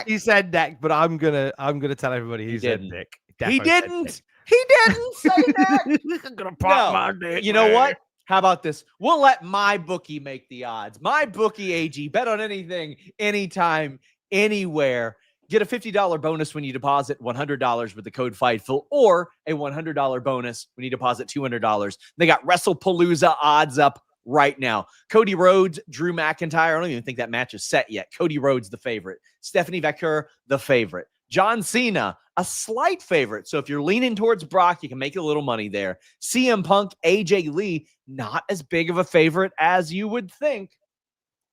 Speaker 2: He said neck, but I'm gonna tell everybody he said dick.
Speaker 1: He didn't. He didn't say that.
Speaker 2: I'm gonna pop my dick.
Speaker 1: You know what? How about this? We'll let my bookie make the odds. My bookie AG. Bet on anything, anytime, anywhere. Get a $50 bonus when you deposit $100 with the code FIGHTFUL, or a $100 bonus when you deposit $200. They got WrestlePalooza odds up right now. Cody Rhodes, Drew McIntyre. I don't even think that match is set yet. Cody Rhodes, the favorite. Stephanie Vaquer, the favorite. John Cena, a slight favorite. So if you're leaning towards Brock, you can make a little money there. CM Punk, AJ Lee, not as big of a favorite as you would think.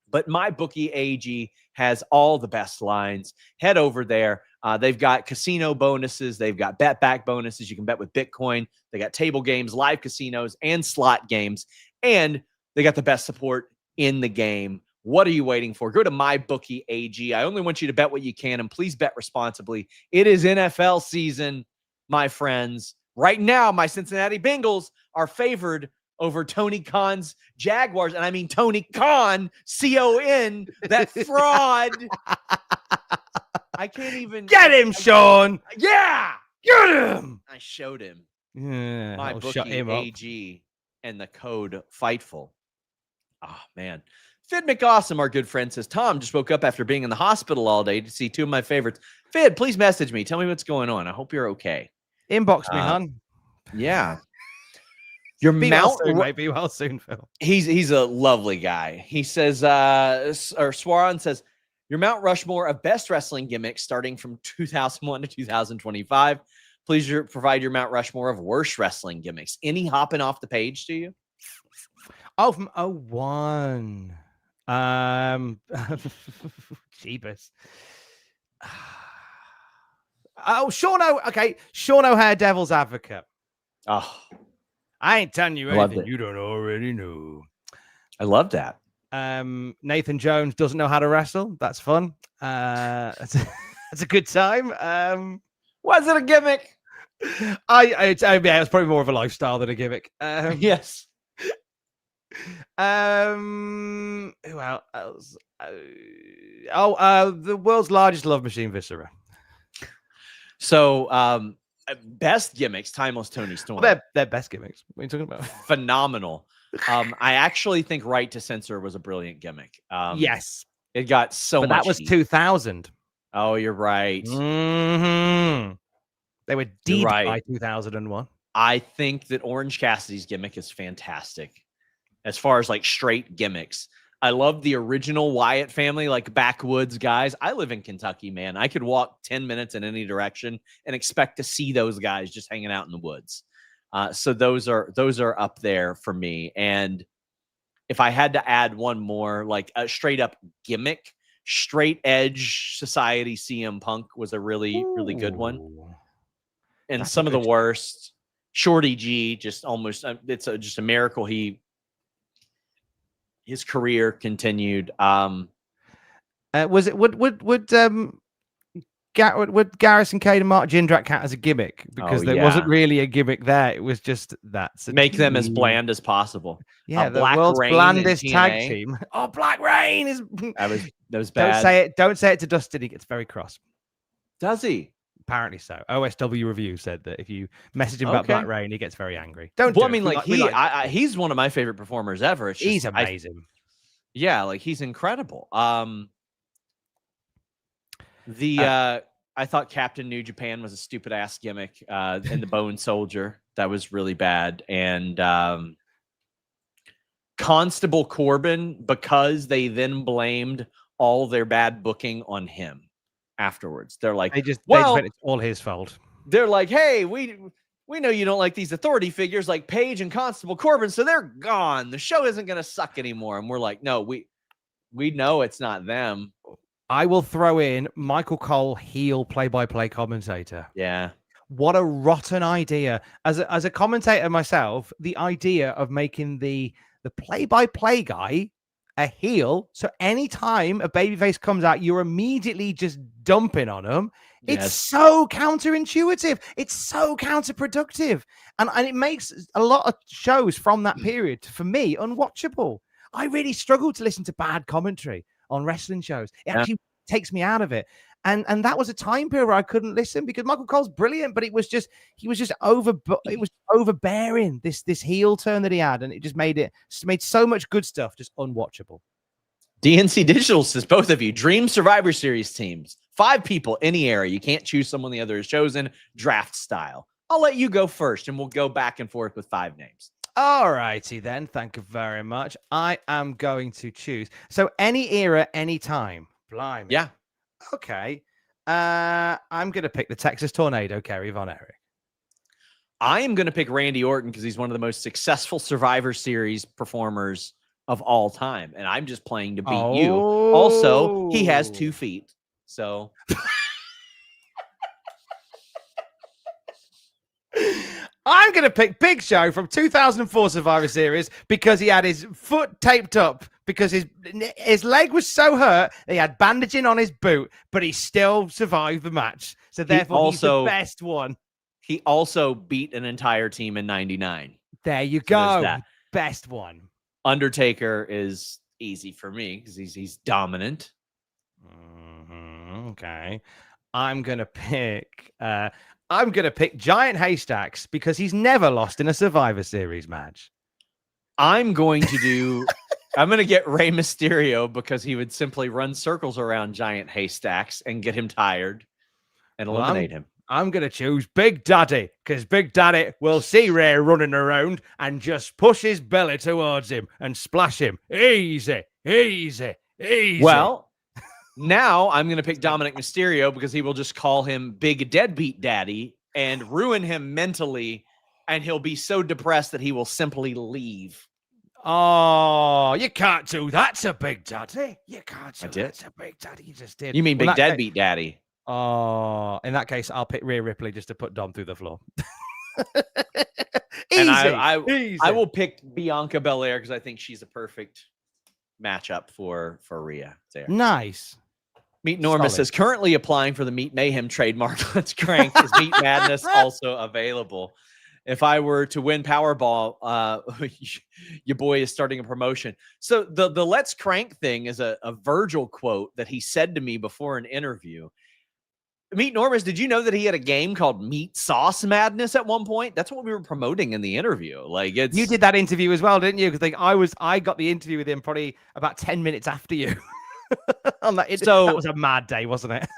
Speaker 1: But my bookie AG has all the best lines. Head over there. They've got casino bonuses. They've got bet back bonuses. You can bet with Bitcoin. They got table games, live casinos, and slot games. And they got the best support in the game. What are you waiting for? Go to MyBookie AG. I only want you to bet what you can, and please bet responsibly. It is NFL season, my friends. Right now, my Cincinnati Bengals are favored over Tony Khan's Jaguars, and I mean Tony Khan, C-O-N, that fraud. I can't even
Speaker 2: get him, Sean.
Speaker 1: Yeah,
Speaker 2: get him.
Speaker 1: I showed him.
Speaker 2: Yeah,
Speaker 1: MyBookie AG and the code FIGHTFUL. Oh man. Fid McAwesome, our good friend, says, Tom just woke up after being in the hospital all day to see two of my favorites. Fid, please message me. Tell me what's going on. I hope you're okay.
Speaker 2: Inbox me, hon.
Speaker 1: Yeah. Your mount
Speaker 2: might be well soon, Phil.
Speaker 1: He's a lovely guy. He says, or Swaron says, your Mount Rushmore of best wrestling gimmicks starting from 2001 to 2025. Please provide your Mount Rushmore of worst wrestling gimmicks. Any hopping off the page to you?
Speaker 2: Oh, from 01. Jeebus. Oh, Sean O'Hare, Devil's Advocate.
Speaker 1: Oh,
Speaker 2: I ain't telling you anything you don't already know.
Speaker 1: I love that.
Speaker 2: Nathan Jones doesn't know how to wrestle. That's fun. That's a good time.
Speaker 1: Was it a gimmick?
Speaker 2: It's probably more of a lifestyle than a gimmick.
Speaker 1: Yes.
Speaker 2: Who else? The world's largest love machine, Viscera.
Speaker 1: So, best gimmicks, Timeless Tony Storm.
Speaker 2: Well, they're best gimmicks. What are you talking about?
Speaker 1: Phenomenal. I actually think Right to Censor was a brilliant gimmick.
Speaker 2: Yes.
Speaker 1: It got so much.
Speaker 2: That was
Speaker 1: heat.
Speaker 2: 2000.
Speaker 1: Oh, you're right.
Speaker 2: Mm-hmm. They were deep by 2001.
Speaker 1: I think that Orange Cassidy's gimmick is fantastic. As far as like straight gimmicks, I love the original Wyatt family, like backwoods guys. I live in Kentucky, man. I could walk 10 minutes in any direction and expect to see those guys just hanging out in the woods. So those are up there for me. And if I had to add one more, like a straight up gimmick, straight edge society CM Punk was a really good one. And
Speaker 2: That's
Speaker 1: some of the worst, Shorty G, just almost it's just a miracle his career continued.
Speaker 2: Was it would Garrison Cade and Mark Jindrak count as a gimmick? Because there wasn't really a gimmick there. It was just
Speaker 1: make them as bland as possible.
Speaker 2: Yeah, the
Speaker 1: Black
Speaker 2: world's
Speaker 1: Reign
Speaker 2: blandest
Speaker 1: in
Speaker 2: tag
Speaker 1: TNA.
Speaker 2: team. Oh, Black Reign is
Speaker 1: that was bad.
Speaker 2: Don't say it to Dustin. He gets very cross.
Speaker 1: Does he?
Speaker 2: Apparently so. OSW Review said that if you message him about Black Reign, he gets very angry. Don't.
Speaker 1: Well, I mean, he's one of my favorite performers ever. It's just,
Speaker 2: he's amazing.
Speaker 1: Like he's incredible. I thought Captain New Japan was a stupid ass gimmick, and the Bone Soldier, that was really bad. And Constable Corbin, because they then blamed all their bad booking on him afterwards. They're like,
Speaker 2: it's all his fault.
Speaker 1: They're like, hey, we know you don't like these authority figures like Paige and Constable Corbin, so they're gone. The show isn't going to suck anymore. And we're like, no, we know it's not them.
Speaker 2: I will throw in Michael Cole, heel play-by-play commentator.
Speaker 1: Yeah.
Speaker 2: What a rotten idea. As a commentator myself, the idea of making the play-by-play guy a heel, so anytime a babyface comes out, you're immediately just dumping on him. It's so counterintuitive. It's so counterproductive. And it makes a lot of shows from that period, for me, unwatchable. I really struggle to listen to bad commentary on wrestling shows. It actually takes me out of it. And that was a time period where I couldn't listen because Michael Cole's brilliant, but he was just overbearing, this heel turn that he had, and it just made so much good stuff just unwatchable.
Speaker 1: DNC Digital says, both of you, Dream Survivor Series teams, 5 people, any era. You can't choose someone the other has chosen, draft style. I'll let you go first, and we'll go back and forth with 5 names.
Speaker 2: All righty then. Thank you very much. I am going to choose. So any era, any time. Blimey.
Speaker 1: Yeah.
Speaker 2: Okay. I'm going to pick the Texas Tornado, Kerry Von Erich.
Speaker 1: I am going to pick Randy Orton because he's one of the most successful Survivor Series performers of all time. And I'm just playing to beat you. Also, he has 2 feet. So...
Speaker 2: I'm going to pick Big Show from 2004 Survivor Series because he had his foot taped up because his leg was so hurt. He had bandaging on his boot, but he still survived the match. So therefore, he's the best one.
Speaker 1: He also beat an entire team in 99.
Speaker 2: There you go. Best one.
Speaker 1: Undertaker is easy for me because he's dominant.
Speaker 2: Okay. I'm going to pick Giant Haystacks because he's never lost in a Survivor Series match.
Speaker 1: I'm going to get Rey Mysterio because he would simply run circles around Giant Haystacks and get him tired and eliminate him.
Speaker 2: I'm going to choose Big Daddy because Big Daddy will see Rey running around and just push his belly towards him and splash him. Easy, easy, easy.
Speaker 1: Well, now I'm going to pick Dominic Mysterio because he will just call him Big Deadbeat Daddy and ruin him mentally, and he'll be so depressed that he will simply leave.
Speaker 2: Oh, you can't do that to Big Daddy. You can't do that to Big Daddy. You just did.
Speaker 1: You mean Big Deadbeat Daddy?
Speaker 2: Oh, in that case, I'll pick Rhea Ripley just to put Dom through the floor.
Speaker 1: Easy, easy. I will pick Bianca Belair because I think she's a perfect matchup for Rhea. There.
Speaker 2: Nice.
Speaker 1: Meat Norma says, currently applying for the Meat Mayhem trademark. Let's crank. Is Meat Madness also available? If I were to win Powerball, your boy is starting a promotion. So the Let's Crank thing is a Virgil quote that he said to me before an interview. Meat Normus, did you know that he had a game called Meat Sauce Madness at one point? That's what we were promoting in the interview. Like
Speaker 2: you did that interview as well, didn't you? Because I got the interview with him probably about 10 minutes after you. That was a mad day, wasn't it?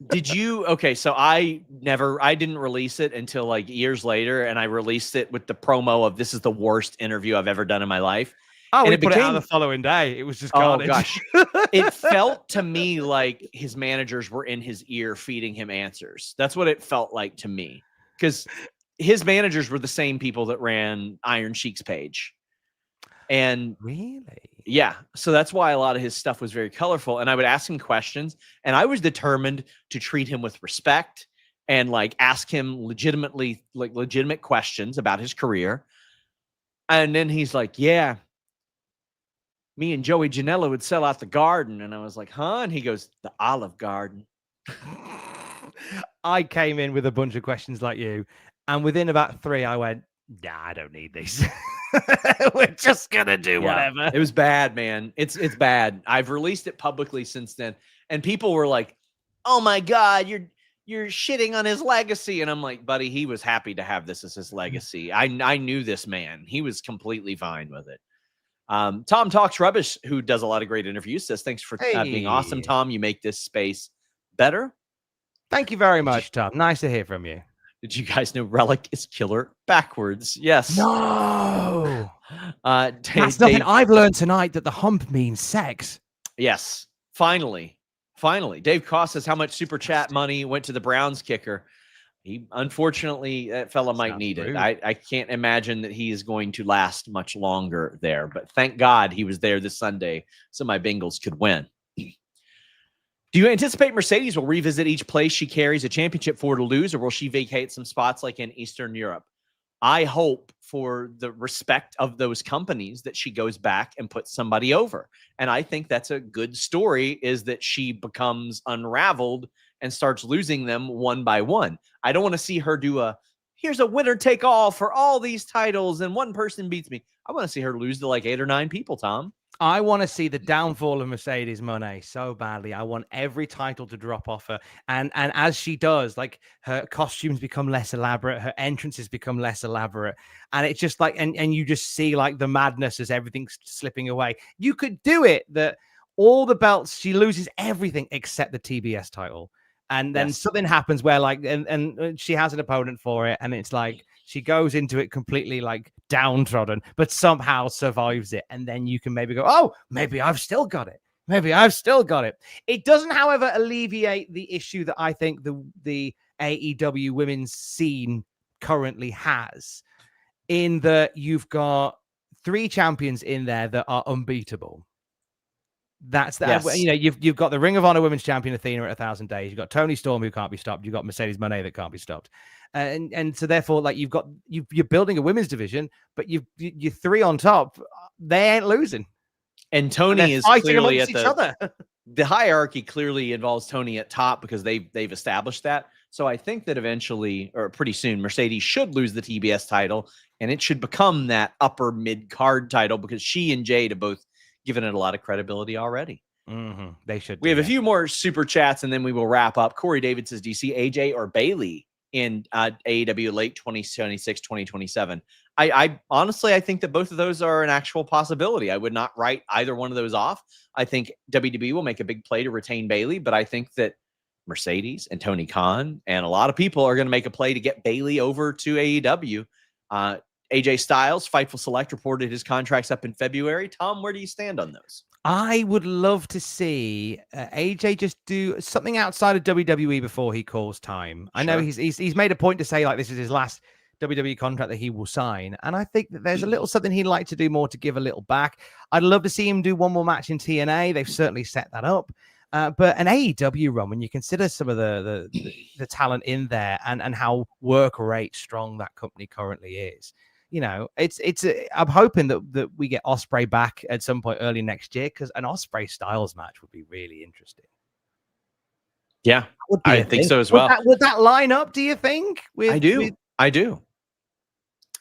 Speaker 1: Did you? Okay, so I didn't release it until like years later, and I released it with the promo of this is the worst interview I've ever done in my life.
Speaker 2: Oh,
Speaker 1: And
Speaker 2: we
Speaker 1: it
Speaker 2: put it out
Speaker 1: became-
Speaker 2: the following day. It was just
Speaker 1: Oh
Speaker 2: carnage.
Speaker 1: gosh. It felt to me like his managers were in his ear feeding him answers. That's what it felt like to me. Because his managers were the same people that ran Iron Sheik's page. And
Speaker 2: Really?
Speaker 1: yeah, so that's why a lot of his stuff was very colorful. And I would ask him questions, and I was determined to treat him with respect and like ask him legitimate questions about his career. And then he's like, yeah, me and Joey Janela would sell out the garden. And I was like, huh? And he goes, the Olive Garden.
Speaker 2: I came in with a bunch of questions like you, and within about 3, I went, nah, I don't need these. We're just gonna do whatever.
Speaker 1: It was bad, man. It's bad. I've released it publicly since then, and people were like, oh my God, you're shitting on his legacy. And I'm like, buddy, he was happy to have this as his legacy. I knew this man. He was completely fine with it. Tom Talks Rubbish, who does a lot of great interviews, says, thanks for being awesome, Tom. You make this space better.
Speaker 2: Thank you very much, Tom. Nice to hear from you.
Speaker 1: Did you guys know Relic is killer backwards? Yes.
Speaker 2: No. That's
Speaker 1: Dave,
Speaker 2: nothing I've learned tonight, that the hump means sex.
Speaker 1: Yes. Finally. Dave Koss says, how much super chat money went to the Browns kicker? He, unfortunately, that fella might need it. I can't imagine that he is going to last much longer there, but thank God he was there this Sunday so my Bengals could win. Do you anticipate Mercedes will revisit each place she carries a championship for to lose, or will she vacate some spots like in Eastern Europe? I hope, for the respect of those companies, that she goes back and puts somebody over. And I think that's a good story, is that she becomes unraveled and starts losing them one by one. I don't want to see her do here's a winner take all for all these titles and one person beats me. I want to see her lose to like 8 or 9 people, Tom.
Speaker 2: I want to see the downfall of Mercedes Mone so badly. I want every title to drop off her. And as she does, like, her costumes become less elaborate, her entrances become less elaborate. And it's just like, and you just see like the madness as everything's slipping away. You could do it that all the belts, she loses everything except the TBS title. And then something happens where like, and she has an opponent for it. And it's like, she goes into it completely like downtrodden, but somehow survives it. And then you can maybe go, oh, maybe I've still got it. It doesn't, however, alleviate the issue that I think the AEW women's scene currently has, in that you've got 3 champions in there that are unbeatable. That's that.
Speaker 1: Yes.
Speaker 2: You know, you've got the Ring of Honor Women's Champion Athena at 1,000 days. You've got Toni Storm, who can't be stopped. You've got Mercedes Moné that can't be stopped. And so therefore, like, you're building a women's division, but you're 3 on top. They ain't losing.
Speaker 1: And Tony is clearly at
Speaker 2: each other.
Speaker 1: The hierarchy clearly involves Tony at top, because they've established that. So I think that eventually, or pretty soon, Mercedes should lose the TBS title, and it should become that upper mid card title, because she and Jade have both given it a lot of credibility already.
Speaker 2: Mm-hmm. They should.
Speaker 1: We have a few more super chats, and then we will wrap up. Corey David says, do you see AJ or Bailey in AEW late 2026, 2027? I honestly, I think that both of those are an actual possibility. I would not write either one of those off. I think WWE will make a big play to retain Bailey, but I think that Mercedes and Tony Khan and a lot of people are going to make a play to get Bailey over to AEW. AJ Styles, Fightful Select, reported his contract's up in February. Tom, where do you stand on those?
Speaker 2: I would love to see AJ just do something outside of WWE before he calls time. I know he's made a point to say like this is his last WWE contract that he will sign, and I think that there's a little something he'd like to do more to give a little back. I'd love to see him do one more match in TNA. They've certainly set that up. But an AEW run, when you consider some of the talent in there and how work rate strong that company currently is, you know, I'm hoping that we get Ospreay back at some point early next year, because an Ospreay Styles match would be really interesting.
Speaker 1: Yeah, I think so as well.
Speaker 2: Would that line up, do you think?
Speaker 1: I do.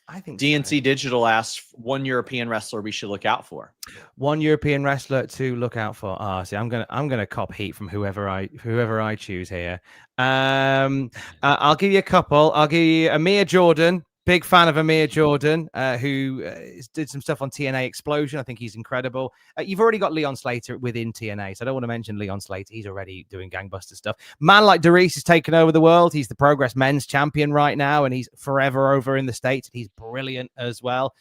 Speaker 2: I think
Speaker 1: DNC Digital asks, one European wrestler we should look out for.
Speaker 2: One European wrestler to look out for. See, I'm gonna cop heat from whoever I choose here. I'll give you a couple. I'll give you Amir Jordan. Big fan of Amir Jordan, who did some stuff on TNA Explosion. I think he's incredible. You've already got Leon Slater within TNA, so I don't want to mention Leon Slater. He's already doing gangbuster stuff. Man like Darius has taken over the world. He's the Progress Men's Champion right now, and he's forever over in the States. He's brilliant as well.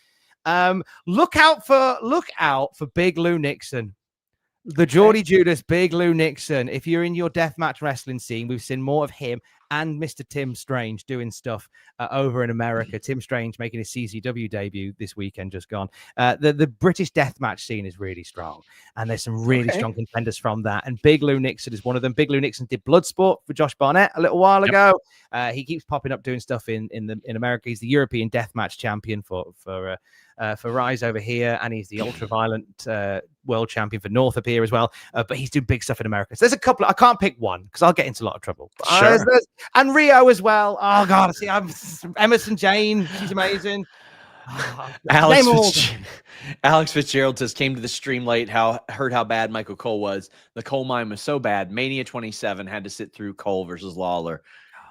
Speaker 2: Look out for Big Lou Nixon. The Geordie Judas, Big Lou Nixon. If you're in your deathmatch wrestling scene, we've seen more of him and Mr. Tim Strange doing stuff over in America. Tim Strange making his CCW debut this weekend, just gone. The British deathmatch scene is really strong, and there's some really strong contenders from that. And Big Lou Nixon is one of them. Big Lou Nixon did Bloodsport for Josh Barnett a little while ago. He keeps popping up doing stuff in America. He's the European deathmatch champion for Rise over here, and he's the ultra-violent world champion for North up here as well. But he's doing big stuff in America. So there's a couple. I can't pick one because I'll get into a lot of trouble.
Speaker 1: Sure.
Speaker 2: And Rio as well. Oh God, I see. I'm Emerson Jane. She's amazing.
Speaker 1: Alex Fitzgerald says came to the stream late. Heard how bad Michael Cole was. The Cole mine was so bad. Mania 27 had to sit through Cole versus Lawler.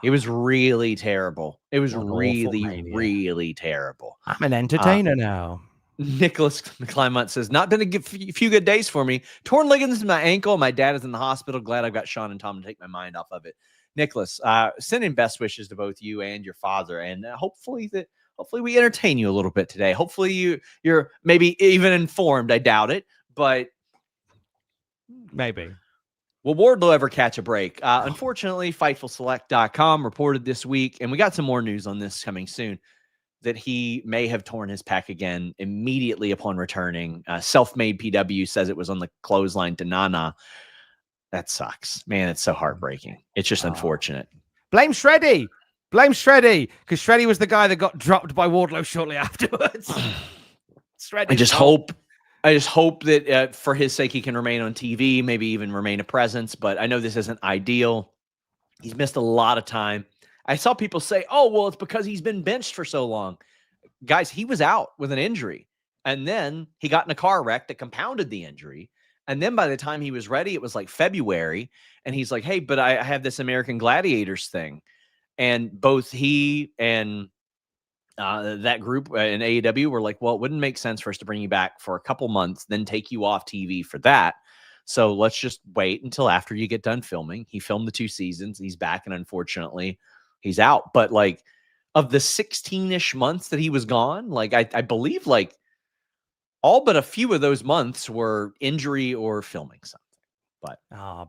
Speaker 1: It was really terrible. It was really terrible.
Speaker 2: I'm an entertainer now.
Speaker 1: Nicholas McClymont says, not been a few good days for me. Torn ligaments in my ankle. My dad is in the hospital. Glad I've got Sean and Tom to take my mind off of it. Nicholas, sending best wishes to both you and your father. And hopefully we entertain you a little bit today. Hopefully you're maybe even informed. I doubt it, but
Speaker 2: maybe.
Speaker 1: Will Wardlow ever catch a break? Unfortunately, FightfulSelect.com reported this week, and we got some more news on this coming soon, that he may have torn his pec again immediately upon returning. Self-made PW says it was on the clothesline to Nana. That sucks. Man, it's so heartbreaking. It's just unfortunate.
Speaker 2: Blame Shreddy. Blame Shreddy, because Shreddy was the guy that got dropped by Wardlow shortly afterwards.
Speaker 1: I just hope that for his sake, he can remain on TV, maybe even remain a presence. But I know this isn't ideal. He's missed a lot of time. I saw people say, oh, well, it's because he's been benched for so long. Guys, he was out with an injury. And then he got in a car wreck that compounded the injury. And then by the time he was ready, it was like February. And he's like, hey, but I have this American Gladiators thing. And both he and that group in AEW were like, well, it wouldn't make sense for us to bring you back for a couple months, then take you off TV for that. So let's just wait until after you get done filming. He filmed the 2 seasons. He's back, and unfortunately, he's out. But like, of the 16-ish months that he was gone, like I believe like all but a few of those months were injury or filming something. But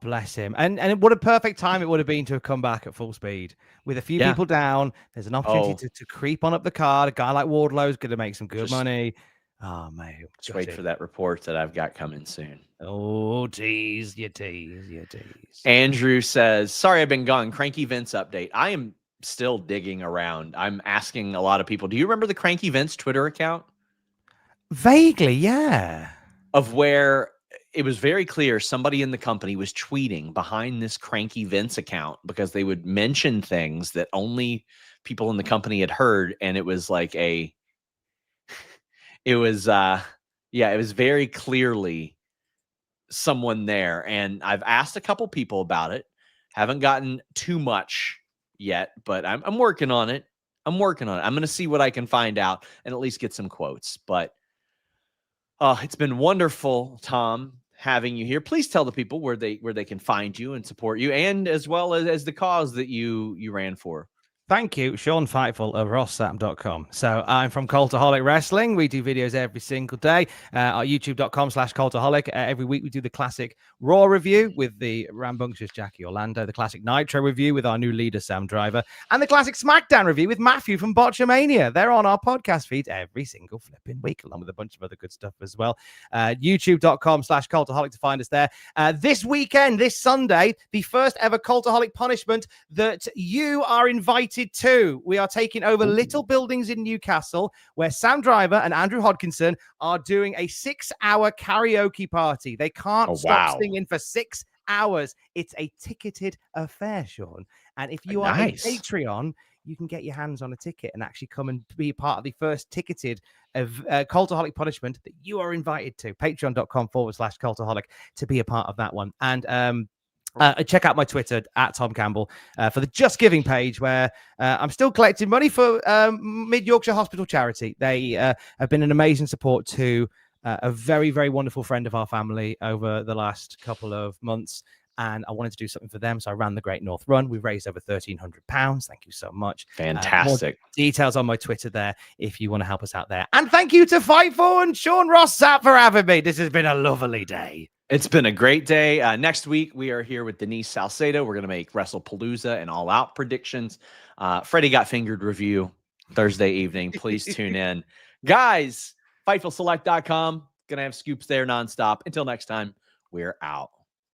Speaker 2: bless him. And what a perfect time it would have been to have come back at full speed with a few people down. There's an opportunity to creep on up the card. A guy like Wardlow is going to make some good money. Oh, man.
Speaker 1: Just wait for that report that I've got coming soon.
Speaker 2: Oh, tease.
Speaker 1: Andrew says, sorry, I've been gone. Cranky Vince update. I am still digging around. I'm asking a lot of people. Do you remember the Cranky Vince Twitter account?
Speaker 2: Vaguely, yeah.
Speaker 1: Of where it was very clear somebody in the company was tweeting behind this Cranky Vince account because they would mention things that only people in the company had heard. And it was like it was very clearly someone there. And I've asked a couple people about it. Haven't gotten too much yet, but I'm working on it. I'm going to see what I can find out and at least get some quotes. But it's been wonderful, Tom, having you here. Please tell the people where they can find you and support you, and as well as the cause that you ran for.
Speaker 2: Thank you, Sean Fightful of rosssapp.com. So I'm from Cultaholic Wrestling. We do videos every single day. Our youtube.com/Cultaholic. Every week we do the classic Raw review with the rambunctious Jackie Orlando, the classic Nitro review with our new leader, Sam Driver, and the classic SmackDown review with Matthew from Botchamania. They're on our podcast feeds every single flipping week, along with a bunch of other good stuff as well. youtube.com/Cultaholic to find us there. This weekend, this Sunday, the first ever Cultaholic punishment that you are invited to. We are taking over Little Buildings in Newcastle, where Sam Driver and Andrew Hodkinson are doing a 6-hour karaoke party. They can't stop singing for 6 hours. It's a ticketed affair, Sean. And if you are a Patreon, you can get your hands on a ticket and actually come and be part of the first ticketed Cultaholic punishment that you are invited to. Patreon.com/Cultaholic to be a part of that one. And check out my Twitter at Tom Campbell for the Just Giving page, where I'm still collecting money for Mid Yorkshire Hospital Charity. They have been an amazing support to a very, very wonderful friend of our family over the last couple of months. and I wanted to do something for them. So I ran the Great North Run. We raised over £1,300. Thank you so much.
Speaker 1: Fantastic.
Speaker 2: Details on my Twitter there if you want to help us out there. And thank you to Fightful and Sean Ross Sapp for having me. This has been a lovely day.
Speaker 1: It's been a great day. Next week, we are here with Denise Salcedo. We're going to make WrestlePalooza and All Out predictions. Freddie Got Fingered review Thursday evening. Please tune in. Guys, FightfulSelect.com. Going to have scoops there nonstop. Until next time, we're out.